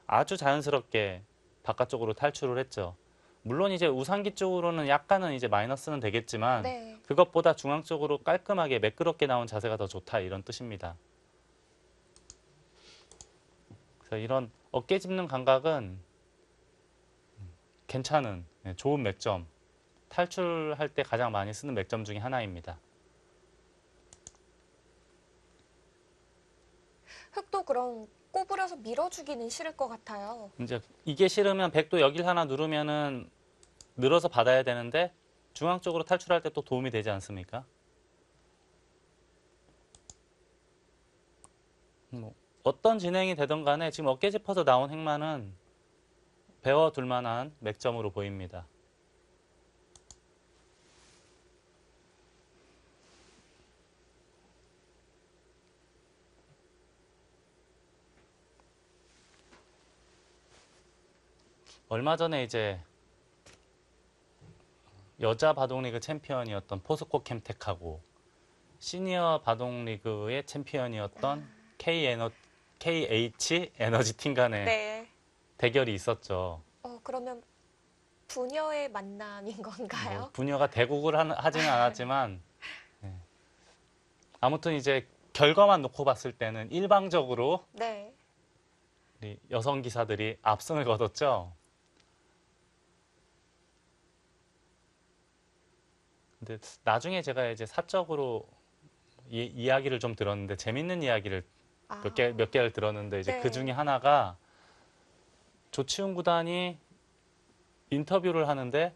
아주 자연스럽게 바깥쪽으로 탈출을 했죠. 물론 이제 우상기 쪽으로는 약간은 이제 마이너스는 되겠지만 네. 그것보다 중앙 쪽으로 깔끔하게 매끄럽게 나온 자세가 더 좋다 이런 뜻입니다. 그래서 이런 어깨 짚는 감각은 괜찮은 좋은 맥점, 탈출할 때 가장 많이 쓰는 맥점 중에 하나입니다. 흙도 그럼 꼬부려서 밀어주기는 싫을 것 같아요. 이제 이게 싫으면 백도 여길 하나 누르면은 늘어서 받아야 되는데 중앙 쪽으로 탈출할 때 또 도움이 되지 않습니까? 뭐 어떤 진행이 되든 간에 지금 어깨 짚어서 나온 행만은 배워둘 만한 맥점으로 보입니다. 얼마 전에 이제 여자 바동리그 챔피언이었던 포스코 캠텍하고 시니어 바동리그의 챔피언이었던 KH 에너지팀 간의 네. 대결이 있었죠. 그러면 부녀의 만남인 건가요? 뭐 부녀가 대국을 하지는 않았지만 아무튼 이제 결과만 놓고 봤을 때는 일방적으로 네. 우리 여성 기사들이 압승을 거뒀죠. 근데 나중에 제가 이제 사적으로 이야기를 좀 들었는데 재밌는 이야기를 몇 개를 들었는데 이제 네. 그 중에 하나가 조치훈 구단이 인터뷰를 하는데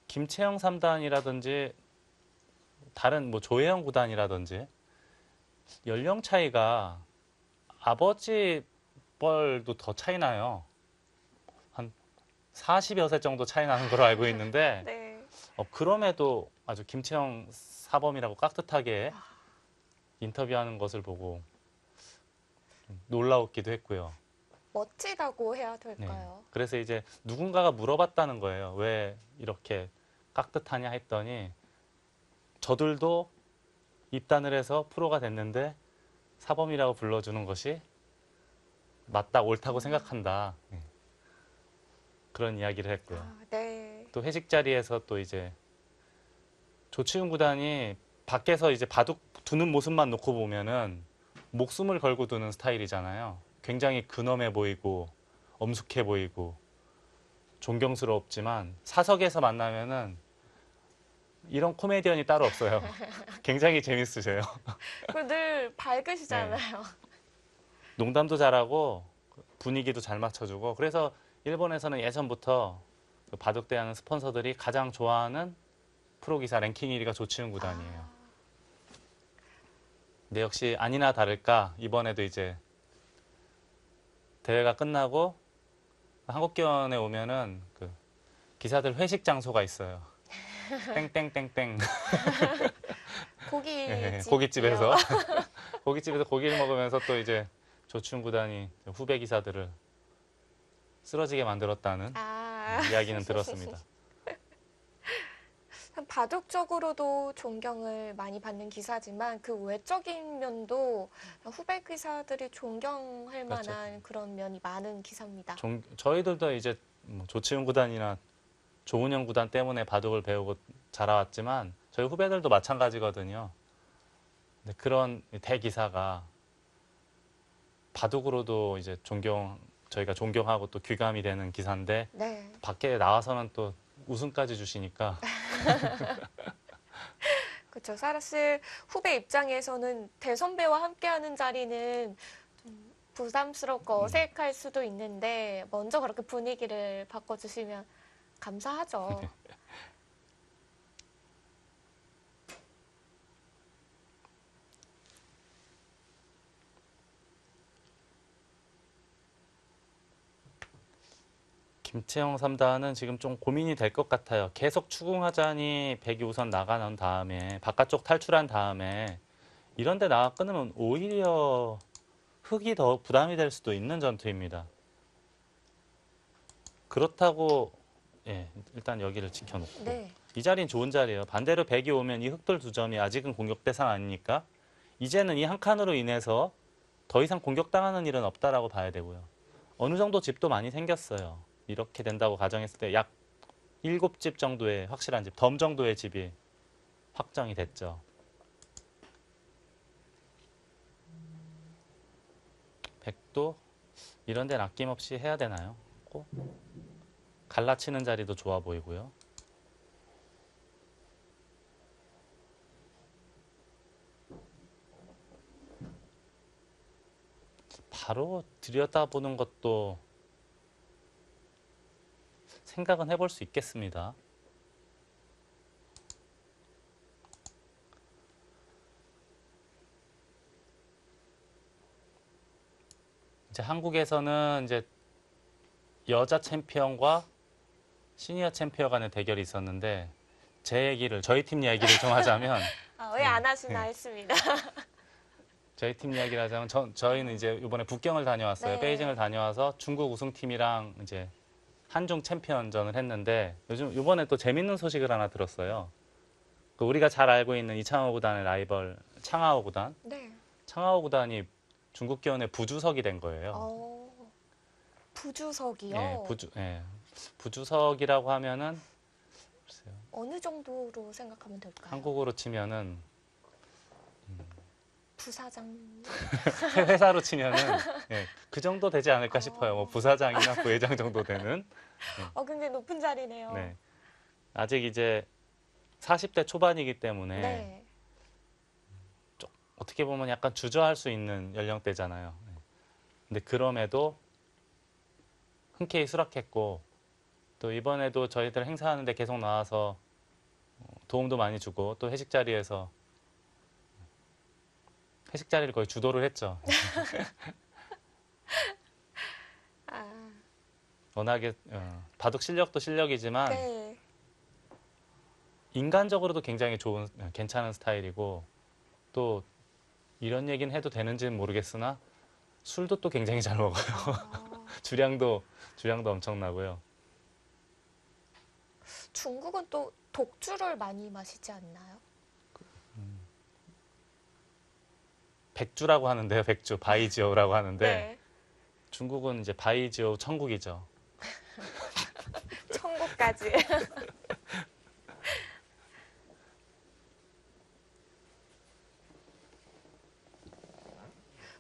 김채영 3단이라든지 다른 뭐 조혜영 구단이라든지 연령 차이가 아버지 뻘도 더 차이 나요. 한 40여 세 정도 차이 나는 걸로 알고 있는데 네. 그럼에도 아주 김채영 사범이라고 깍듯하게 인터뷰하는 것을 보고 좀 놀라웠기도 했고요. 멋지다고 해야 네. 될까요? 그래서 이제 누군가가 물어봤다는 거예요. 왜 이렇게 깍듯하냐 했더니 저들도 입단을 해서 프로가 됐는데 사범이라고 불러주는 것이 맞다, 옳다고 생각한다. 그런 이야기를 했고요. 아, 네. 또 회식 자리에서 또 이제 조치훈 구단이 밖에서 이제 바둑 두는 모습만 놓고 보면은 목숨을 걸고 두는 스타일이잖아요. 굉장히 근엄해 보이고 엄숙해 보이고 존경스럽지만 사석에서 만나면은 이런 코미디언이 따로 없어요. 굉장히 재밌으세요. 그리고 늘 밝으시잖아요. 농담도 잘하고 분위기도 잘 맞춰주고 그래서 일본에서는 예전부터 그 바둑대하는 스폰서들이 가장 좋아하는 프로기사 랭킹 1위가 조치훈 구단이에요. 근데 역시 아니나 다를까 이번에도 이제 대회가 끝나고 한국견에 오면은 그 기사들 회식 장소가 있어요. 땡땡땡땡 고깃집. 고깃집에서 고깃집에서 고기를 먹으면서 또 이제 조치훈 구단이 후배 기사들을 쓰러지게 만들었다는 이야기는 들었습니다. 바둑적으로도 존경을 많이 받는 기사지만 그 외적인 면도 후배 기사들이 존경할 그렇죠. 만한 그런 면이 많은 기사입니다. 저희들도 이제 뭐 조치훈 구단이나 조은영 구단 때문에 바둑을 배우고 자라왔지만 저희 후배들도 마찬가지거든요. 근데 그런 대기사가 바둑으로도 이제 저희가 존경하고 또 귀감이 되는 기사인데 네. 밖에 나와서는 또 우승까지 주시니까 그렇죠. 사실 후배 입장에서는 대선배와 함께하는 자리는 좀 부담스럽고 어색할 수도 있는데 먼저 그렇게 분위기를 바꿔주시면 감사하죠. 김채영 3단은 지금 좀 고민이 될 것 같아요. 계속 추궁하자니 백이 우선 나가는 다음에 바깥쪽 탈출한 다음에 이런 데 나가 끊으면 오히려 흙이 더 부담이 될 수도 있는 전투입니다. 그렇다고 일단 여기를 지켜놓고 네. 이 자리는 좋은 자리예요. 반대로 백이 오면 이 흙돌 두 점이 아직은 공격 대상 아니니까 이제는 이 한 칸으로 인해서 더 이상 공격당하는 일은 없다라고 봐야 되고요. 어느 정도 집도 많이 생겼어요. 이렇게 된다고 가정했을 때 약 7집 정도의 확실한 집, 덤 정도의 집이 확정이 됐죠. 백도 이런 데는 아낌없이 해야 되나요? 꼭 갈라치는 자리도 좋아 보이고요. 바로 들여다보는 것도 생각은 해볼 수 있겠습니다. 이제 한국에서는 이제 여자 챔피언과 시니어 챔피언 간의 대결이 있었는데 저희 팀 얘기를 좀 하자면 왜 안 하시나 했습니다. 저희 팀 이야기를 하자면 저희는 이제 이번에 북경을 다녀왔어요. 네. 베이징을 다녀와서 중국 우승팀이랑 이제 한중 챔피언전을 했는데 이번에 또 재밌는 소식을 하나 들었어요. 그 우리가 잘 알고 있는 이창호 구단의 라이벌 창하오 구단. 네. 창하오 구단이 중국 기원의 부주석이 된 거예요. 부주석이요? 부주석이라고 하면은 글쎄요. 어느 정도로 생각하면 될까요? 한국으로 치면은 부사장. 회사로 치면은 그 정도 되지 않을까 싶어요. 뭐 부사장이나 부회장 정도 되는. 굉장히 높은 자리네요. 네. 아직 이제 40대 초반이기 때문에 네. 어떻게 보면 약간 주저할 수 있는 연령대잖아요. 근데 그럼에도 흔쾌히 수락했고 또 이번에도 저희들 행사하는데 계속 나와서 도움도 많이 주고 또 회식 자리에서 회식 자리를 거의 주도를 했죠. 워낙에 바둑 실력도 실력이지만 네. 인간적으로도 굉장히 좋은 괜찮은 스타일이고 또 이런 얘기는 해도 되는지는 모르겠으나 술도 또 굉장히 잘 먹어요. 주량도 엄청나고요. 중국은 또 독주를 많이 마시지 않나요? 백주라고 하는데요. 백주 바이지오라고 하는데 네. 중국은 이제 바이지오 천국이죠. 천국까지.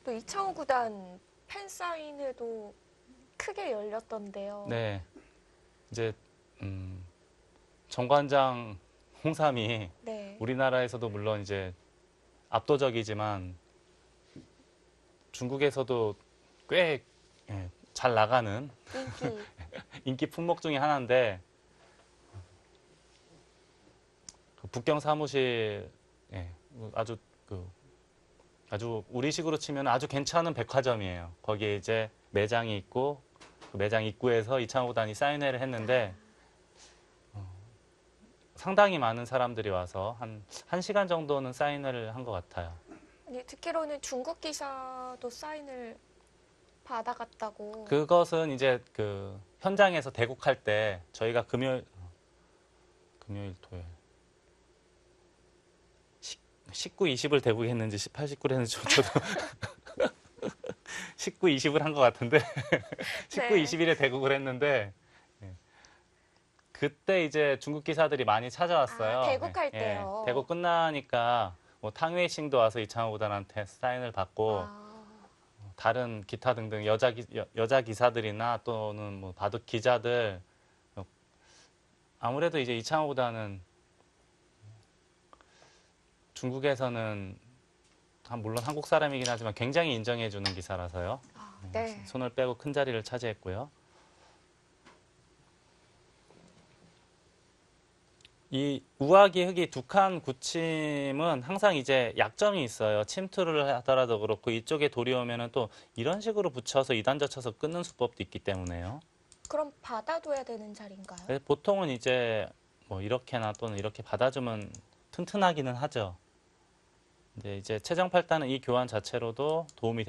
또 이창호 구단 팬 사인회도 크게 열렸던데요. 네, 이제 정관장 홍삼이 네. 우리나라에서도 물론 이제 압도적이지만 중국에서도 꽤 잘 나가는 인기. 인기 품목 중에 하나인데 그 북경 사무실 아주 아주 우리식으로 치면 아주 괜찮은 백화점이에요. 거기에 이제 매장이 있고 그 매장 입구에서 이창호 구단이 사인회를 했는데 상당히 많은 사람들이 와서 한 1시간 정도는 사인회를 한 것 같아요. 아니, 듣기로는 중국 기사도 사인을 받아갔다고. 그것은 이제 그 현장에서 대국할 때 저희가 금요일, 토요일 19, 20을 대국했는지 18, 19를 했는지 저도 19, 20을 한 것 같은데 19, 네. 20일에 대국을 했는데 그때 이제 중국 기사들이 많이 찾아왔어요. 대국할 때요. 대국 끝나니까 뭐 탕웨이싱도 와서 이창호 구단한테 사인을 받고 다른 기타 등등 여자 기사들이나 또는 뭐 바둑 기자들 아무래도 이제 이창호 구단은 중국에서는 물론 한국 사람이긴 하지만 굉장히 인정해주는 기사라서요. 네. 손을 빼고 큰 자리를 차지했고요. 이 우아기 흑이 두 칸 굳힘은 항상 이제 약점이 있어요. 침투를 하더라도 그렇고 이쪽에 돌이 오면은 또 이런 식으로 붙여서 2단 젖혀서 끊는 수법도 있기 때문에요. 그럼 받아둬야 되는 자리인가요? 그래서 보통은 이제 뭐 이렇게나 또는 이렇게 받아주면 튼튼하기는 하죠. 근데 이제 최정팔단은 이 교환 자체로도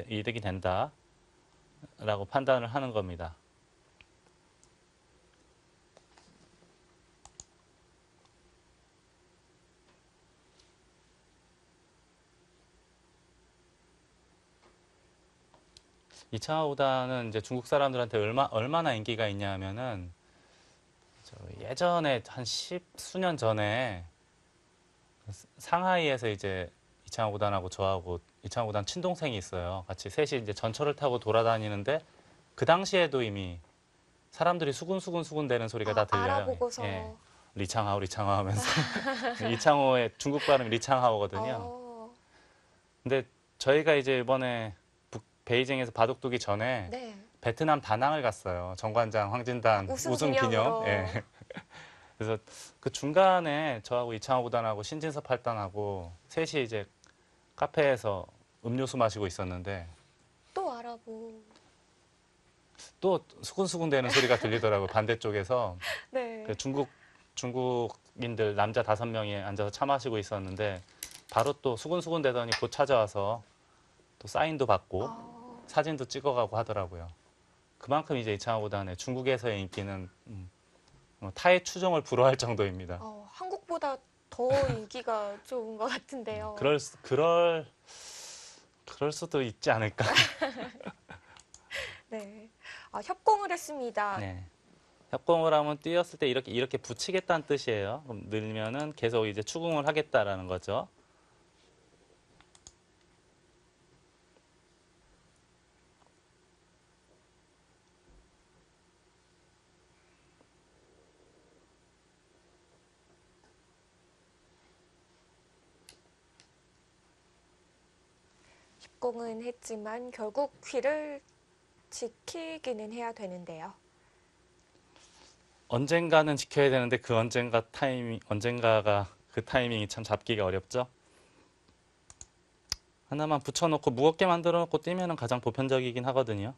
이득이 된다라고 판단을 하는 겁니다. 이창호 구단은 이제 중국 사람들한테 얼마나 인기가 있냐면은 예전에 한 10수년 전에 상하이에서 이제 이창호 구단하고 저하고 이창호 구단 친동생이 있어요. 같이 셋이 이제 전철을 타고 돌아다니는데 그 당시에도 이미 사람들이 수군수군 대는 소리가 다 들려요. 알아보고서. 예. 리창하오 하면서 이창호의 중국 발음이 리창하오거든요. 근데 저희가 이제 이번에 베이징에서 바둑 두기 전에 네. 베트남 다낭을 갔어요. 정관장 황진단 우승 기념. 예. 그래서 그 중간에 저하고 이창호 구단하고 신진섭 팔단하고 셋이 이제 카페에서 음료수 마시고 있었는데 또 알아보. 또 수군수군 대는 소리가 들리더라고요. 반대쪽에서. 네. 그 중국인들 남자 5명이 앉아서 차 마시고 있었는데 바로 또 수군수군 대더니 곧 찾아와서 또 사인도 받고 사진도 찍어가고 하더라고요. 그만큼 이제 이창호 구단의 중국에서의 인기는 타의 추종을 불허할 정도입니다. 한국보다 더 인기가 좋은 것 같은데요. 그럴 수도 있지 않을까. 네. 협공을 했습니다. 네. 협공을 하면 뛰었을 때 이렇게 붙이겠다는 뜻이에요. 그럼 늘면은 계속 이제 추궁을 하겠다라는 거죠. 협공은 했지만 결국 귀를 지키기는 해야 되는데요. 언젠가는 지켜야 되는데 그 언젠가가 그 타이밍이 참 잡기가 어렵죠. 하나만 붙여놓고 무겁게 만들어 놓고 뛰면은 가장 보편적이긴 하거든요.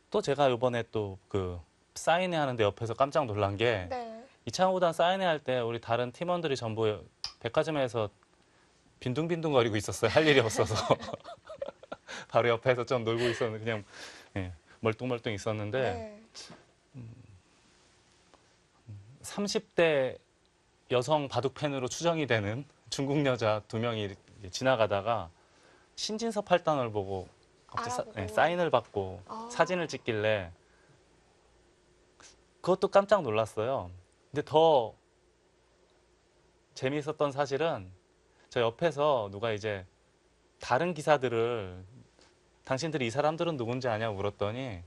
또 제가 이번에 또 그 사인회 하는데 옆에서 깜짝 놀란 게 네. 이창호구단 사인회 할 때 우리 다른 팀원들이 전부 백화점에서 빈둥빈둥거리고 있었어요. 할 일이 없어서. 바로 옆에서 좀 놀고 있었는데 그냥 예, 멀뚱멀뚱 있었는데 네. 30대 여성 바둑 팬으로 추정이 되는 중국 여자 2명이 이렇게 지나가다가 신진섭 8단을 보고 갑자기 알아보고. 사인을 받고 아. 사진을 찍길래 그것도 깜짝 놀랐어요. 근데 더 재미있었던 사실은 저 옆에서 누가 이제 다른 기사들을 당신들이 이 사람들은 누군지 아냐고 물었더니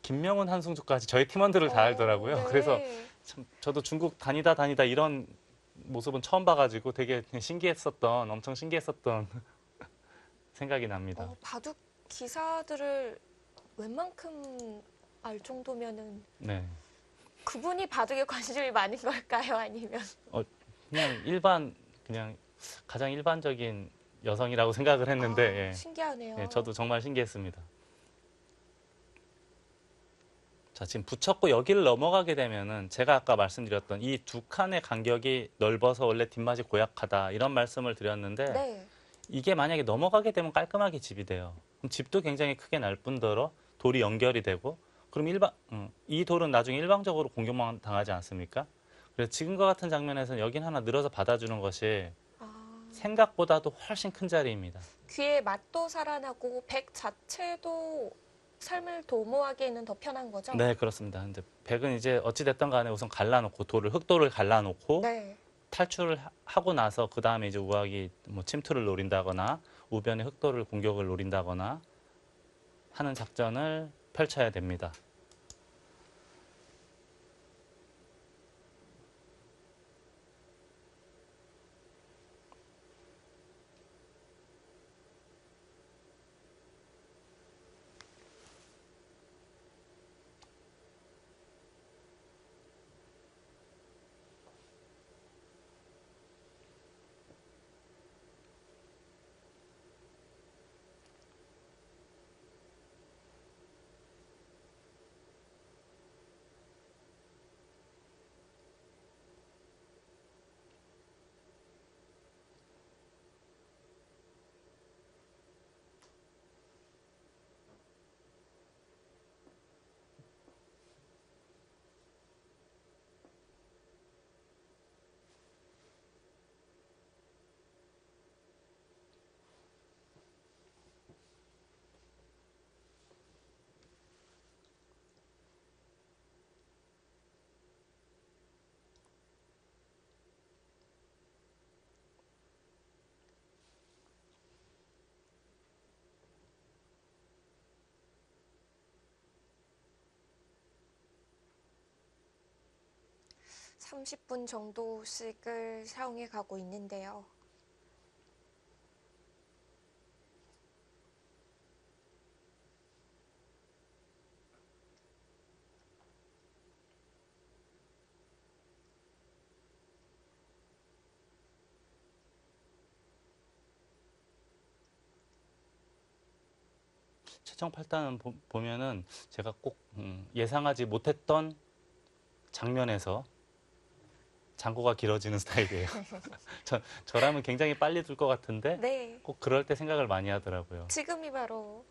김명훈, 한승주까지 저희 팀원들을 다 알더라고요. 네. 그래서 참 저도 중국 다니다 이런 모습은 처음 봐가지고 되게 신기했었던 엄청 신기했었던 생각이 납니다. 바둑 기사들을 웬만큼 알 정도면은 네, 그분이 바둑에 관심이 많은 걸까요? 아니면 그냥 가장 일반적인 여성이라고 생각을 했는데 예. 신기하네요. 예, 저도 정말 신기했습니다. 자, 지금 붙였고 여기를 넘어가게 되면은 제가 아까 말씀드렸던 이 두 칸의 간격이 넓어서 원래 뒷맛이 고약하다 이런 말씀을 드렸는데 네. 이게 만약에 넘어가게 되면 깔끔하게 집이 돼요. 그럼 집도 굉장히 크게 날 뿐더러 돌이 연결이 되고 그럼 이 돌은 나중에 일방적으로 공격만 당하지 않습니까? 그래서 지금과 같은 장면에서는 여긴 하나 늘어서 받아주는 것이 생각보다도 훨씬 큰 자리입니다. 귀의 맛도 살아나고 백 자체도 삶을 도모하기에는 더 편한 거죠? 네, 그렇습니다. 근데 백은 이제 어찌됐든 간에 우선 갈라놓고 흙돌을 갈라놓고 네. 탈출을 하고 나서 그 다음에 이제 우악이 뭐 침투를 노린다거나 우변의 흑돌을 공격을 노린다거나 하는 작전을 펼쳐야 됩니다. 네. 30분 정도씩을 사용해 가고 있는데요. 최종 8단은 보면은 제가 꼭 예상하지 못했던 장면에서 장고가 길어지는 스타일이에요. 저라면 굉장히 빨리 둘 것 같은데 네. 꼭 그럴 때 생각을 많이 하더라고요. 지금이 바로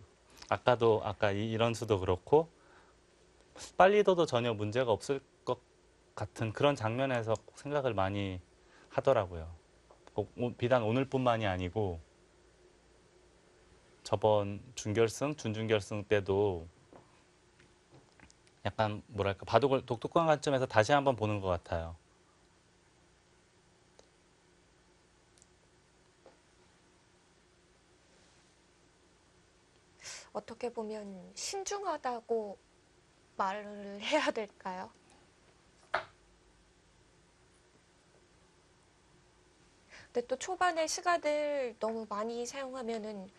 아까 이런 수도 그렇고 빨리 둬도 전혀 문제가 없을 것 같은 그런 장면에서 꼭 생각을 많이 하더라고요. 꼭 비단 오늘뿐만이 아니고 저번 준결승, 준준결승 때도 약간 뭐랄까 바둑을 독특한 관점에서 다시 한번 보는 것 같아요. 어떻게 보면 신중하다고 말을 해야 될까요? 근데 또 초반에 시간을 너무 많이 사용하면은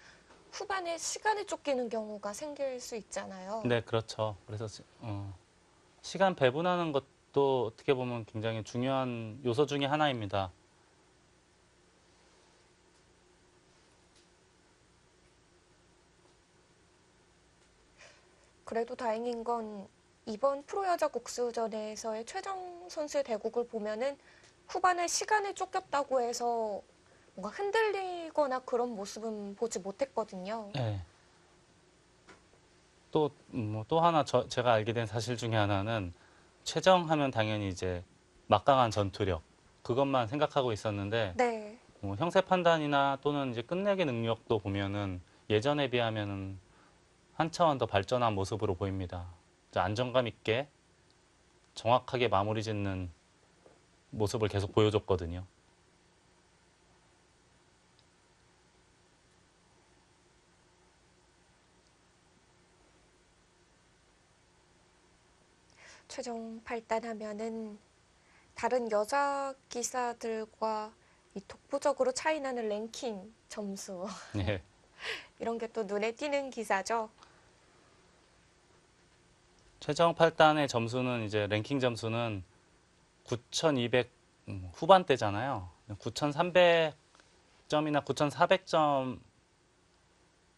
후반에 시간에 쫓기는 경우가 생길 수 있잖아요. 네, 그렇죠. 그래서 시간 배분하는 것도 어떻게 보면 굉장히 중요한 요소 중에 하나입니다. 그래도 다행인 건 이번 프로 여자 국수전에서의 최정 선수의 대국을 보면은 후반에 시간에 쫓겼다고 해서 뭔가 흔들리거나 그런 모습은 보지 못했거든요. 네. 또 하나 제가 알게 된 사실 중에 하나는 최정하면 당연히 이제 막강한 전투력 그것만 생각하고 있었는데 네. 형세 판단이나 또는 이제 끝내기 능력도 보면은 예전에 비하면은 한 차원 더 발전한 모습으로 보입니다. 이제 안정감 있게 정확하게 마무리 짓는 모습을 계속 보여줬거든요. 최종 팔단하면은 다른 여자 기사들과 이 독보적으로 차이나는 랭킹 점수 예. 이런 게 또 눈에 띄는 기사죠. 최정 8단의 점수는 이제 랭킹 점수는 9,200 후반대잖아요. 9,300점이나 9,400점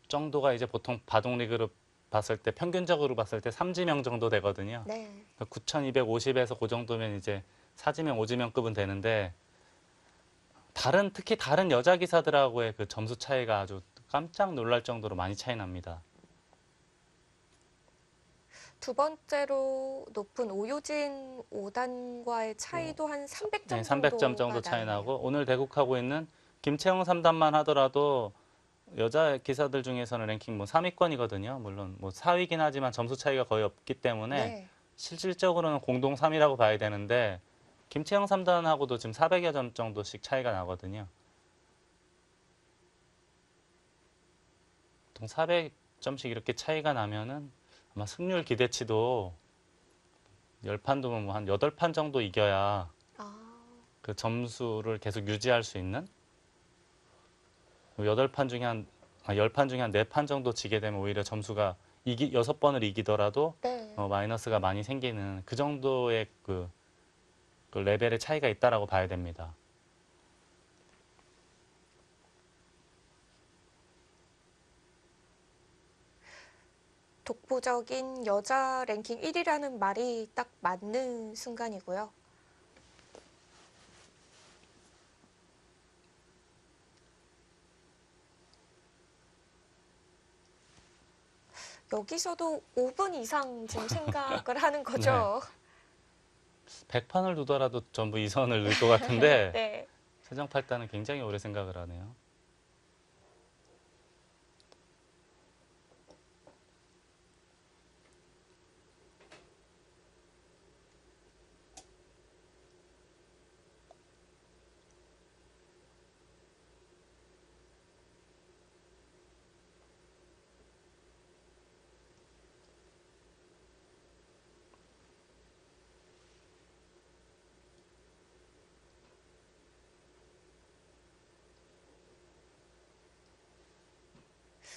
정도가 이제 보통 바둑 리그로 봤을 때 평균적으로 봤을 때 3지명 정도 되거든요. 네. 9,250에서 그 정도면 이제 4지명, 5지명급은 되는데 특히 다른 여자 기사들하고의 그 점수 차이가 아주 깜짝 놀랄 정도로 많이 차이 납니다. 두 번째로 높은 오유진 5단과의 차이도 한 300점 네, 300점 정도 차이 나고 오늘 대국하고 있는 김채영 3단만 하더라도 여자 기사들 중에서는 랭킹 뭐 3위권이거든요. 물론 뭐 4위긴 하지만 점수 차이가 거의 없기 때문에 네. 실질적으로는 공동 3위라고 봐야 되는데 김채영 3단하고도 지금 400여 점 정도씩 차이가 나거든요. 보통 400점씩 이렇게 차이가 나면은 아마 승률 기대치도 10판 두면 뭐 한 8판 정도 이겨야 그 점수를 계속 유지할 수 있는 10판 중에 한 4판 정도 지게 되면 오히려 점수가 6번을 이기더라도 네. 마이너스가 많이 생기는 그 정도의 그 레벨의 차이가 있다라고 봐야 됩니다. 독보적인 여자 랭킹 1위라는 말이 딱 맞는 순간이고요. 여기서도 5분 이상 지금 생각을 하는 거죠. 100판을 두더라도 전부 2선을 넣을 것 같은데 네. 최정 8단은 굉장히 오래 생각을 하네요.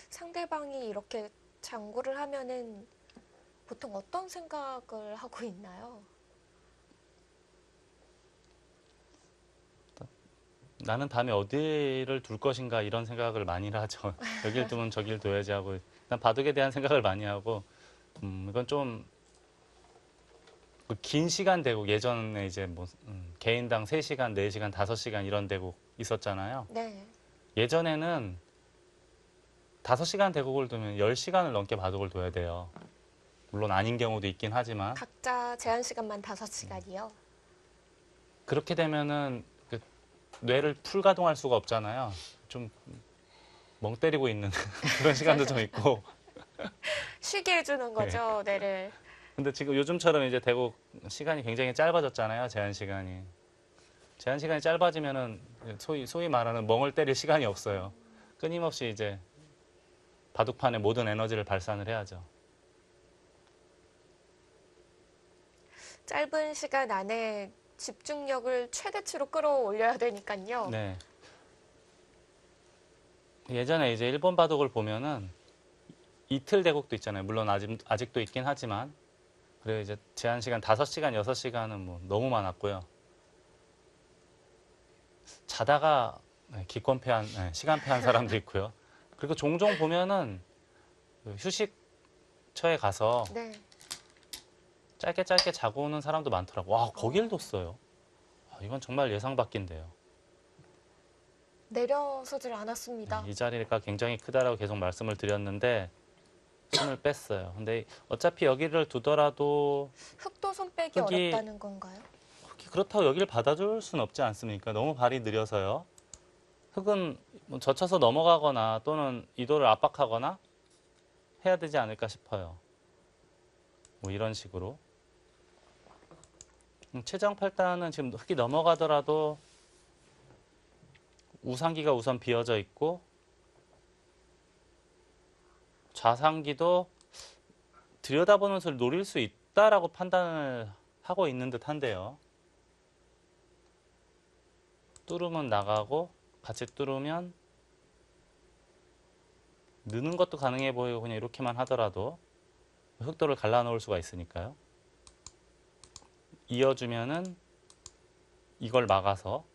상대방이 이렇게 장구를 하면은 보통 어떤 생각을 하고 있나요? 나는 다음에 어디를 둘 것인가 이런 생각을 많이 하죠. 여길 두면 저길 둬야지 하고 일단 바둑에 대한 생각을 많이 하고 이건 좀 긴 시간 대국 예전에 이제 뭐 개인당 3시간, 4시간, 5시간 이런 대국 있었잖아요. 네. 예전에는 5시간 대국을 두면 10시간을 넘게 바둑을 둬야 돼요. 물론 아닌 경우도 있긴 하지만 각자 제한 시간만 5시간이요. 그렇게 되면은 그 뇌를 풀 가동할 수가 없잖아요. 좀 멍 때리고 있는 그런 시간도 좀 있고. 쉬게 해주는 거죠, 뇌를. 근데 지금 요즘처럼 이제 대국 시간이 굉장히 짧아졌잖아요. 제한 시간이. 제한 시간이 짧아지면은 소위 말하는 멍을 때릴 시간이 없어요. 끊임없이 이제 바둑판에 모든 에너지를 발산을 해야죠. 짧은 시간 안에 집중력을 최대치로 끌어올려야 되니까요. 네. 예전에 이제 일본 바둑을 보면은 이틀 대국도 있잖아요. 물론 아직도 있긴 하지만. 그리고 이제 제한 시간 5시간, 6시간은 뭐 너무 많았고요. 자다가 시간 패한 사람도 있고요. 그리고 종종 보면은 휴식 근처에 가서 네. 짧게 짧게 자고 오는 사람도 많더라고. 와, 거길 뒀어요. 아, 이건 정말 예상 밖인데요. 내려서질 않았습니다. 이 자리가 굉장히 크다라고 계속 말씀을 드렸는데 손을 뺐어요. 근데 어차피 여기를 두더라도 흙도 손 빼기 흙이- 어렵다는 건가요? 그렇다고 여기를 받아줄 수는 없지 않습니까? 너무 발이 느려서요. 흙은 뭐 젖혀서 넘어가거나 또는 이도를 압박하거나 해야 되지 않을까 싶어요. 뭐 이런 식으로. 최정 8단은 지금 흙이 넘어가더라도 우상기가 우선 비어져 있고 좌상기도 들여다보는 것을 노릴 수 있다라고 판단을 하고 있는 듯 한데요. 뚫으면 나가고 같이 뚫으면 느는 것도 가능해 보이고 그냥 이렇게만 하더라도 흑도를 갈라놓을 수가 있으니까요. 이어주면은 이걸 막아서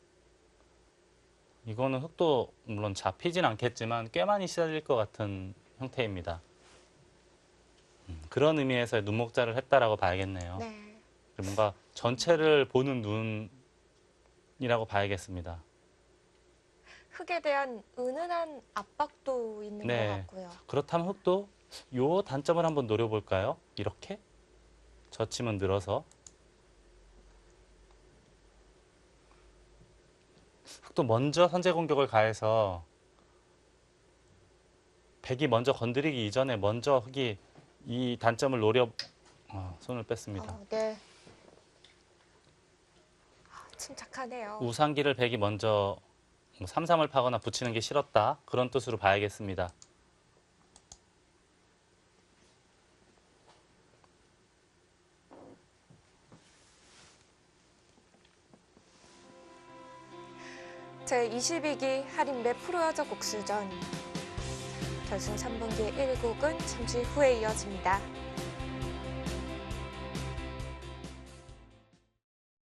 이거는 흙도 물론 잡히진 않겠지만 꽤 많이 시달릴 것 같은 형태입니다. 그런 의미에서 눈목자를 했다라고 봐야겠네요. 네. 뭔가 전체를 보는 눈이라고 봐야겠습니다. 흙에 대한 은은한 압박도 있는 네. 것 같고요. 그렇다면 흙도 요 단점을 한번 노려볼까요? 이렇게 젖히면 늘어서 흙도 먼저 선제 공격을 가해서 백이 먼저 건드리기 이전에 먼저 흙이 이 단점을 노려 손을 뺐습니다. 네. 침착하네요. 우상기를 백이 먼저 3-3을 파거나 붙이는 게 싫었다. 그런 뜻으로 봐야겠습니다. 제22기 한인배 프로여자 곡수전 결승 3분기 1국은 잠시 후에 이어집니다.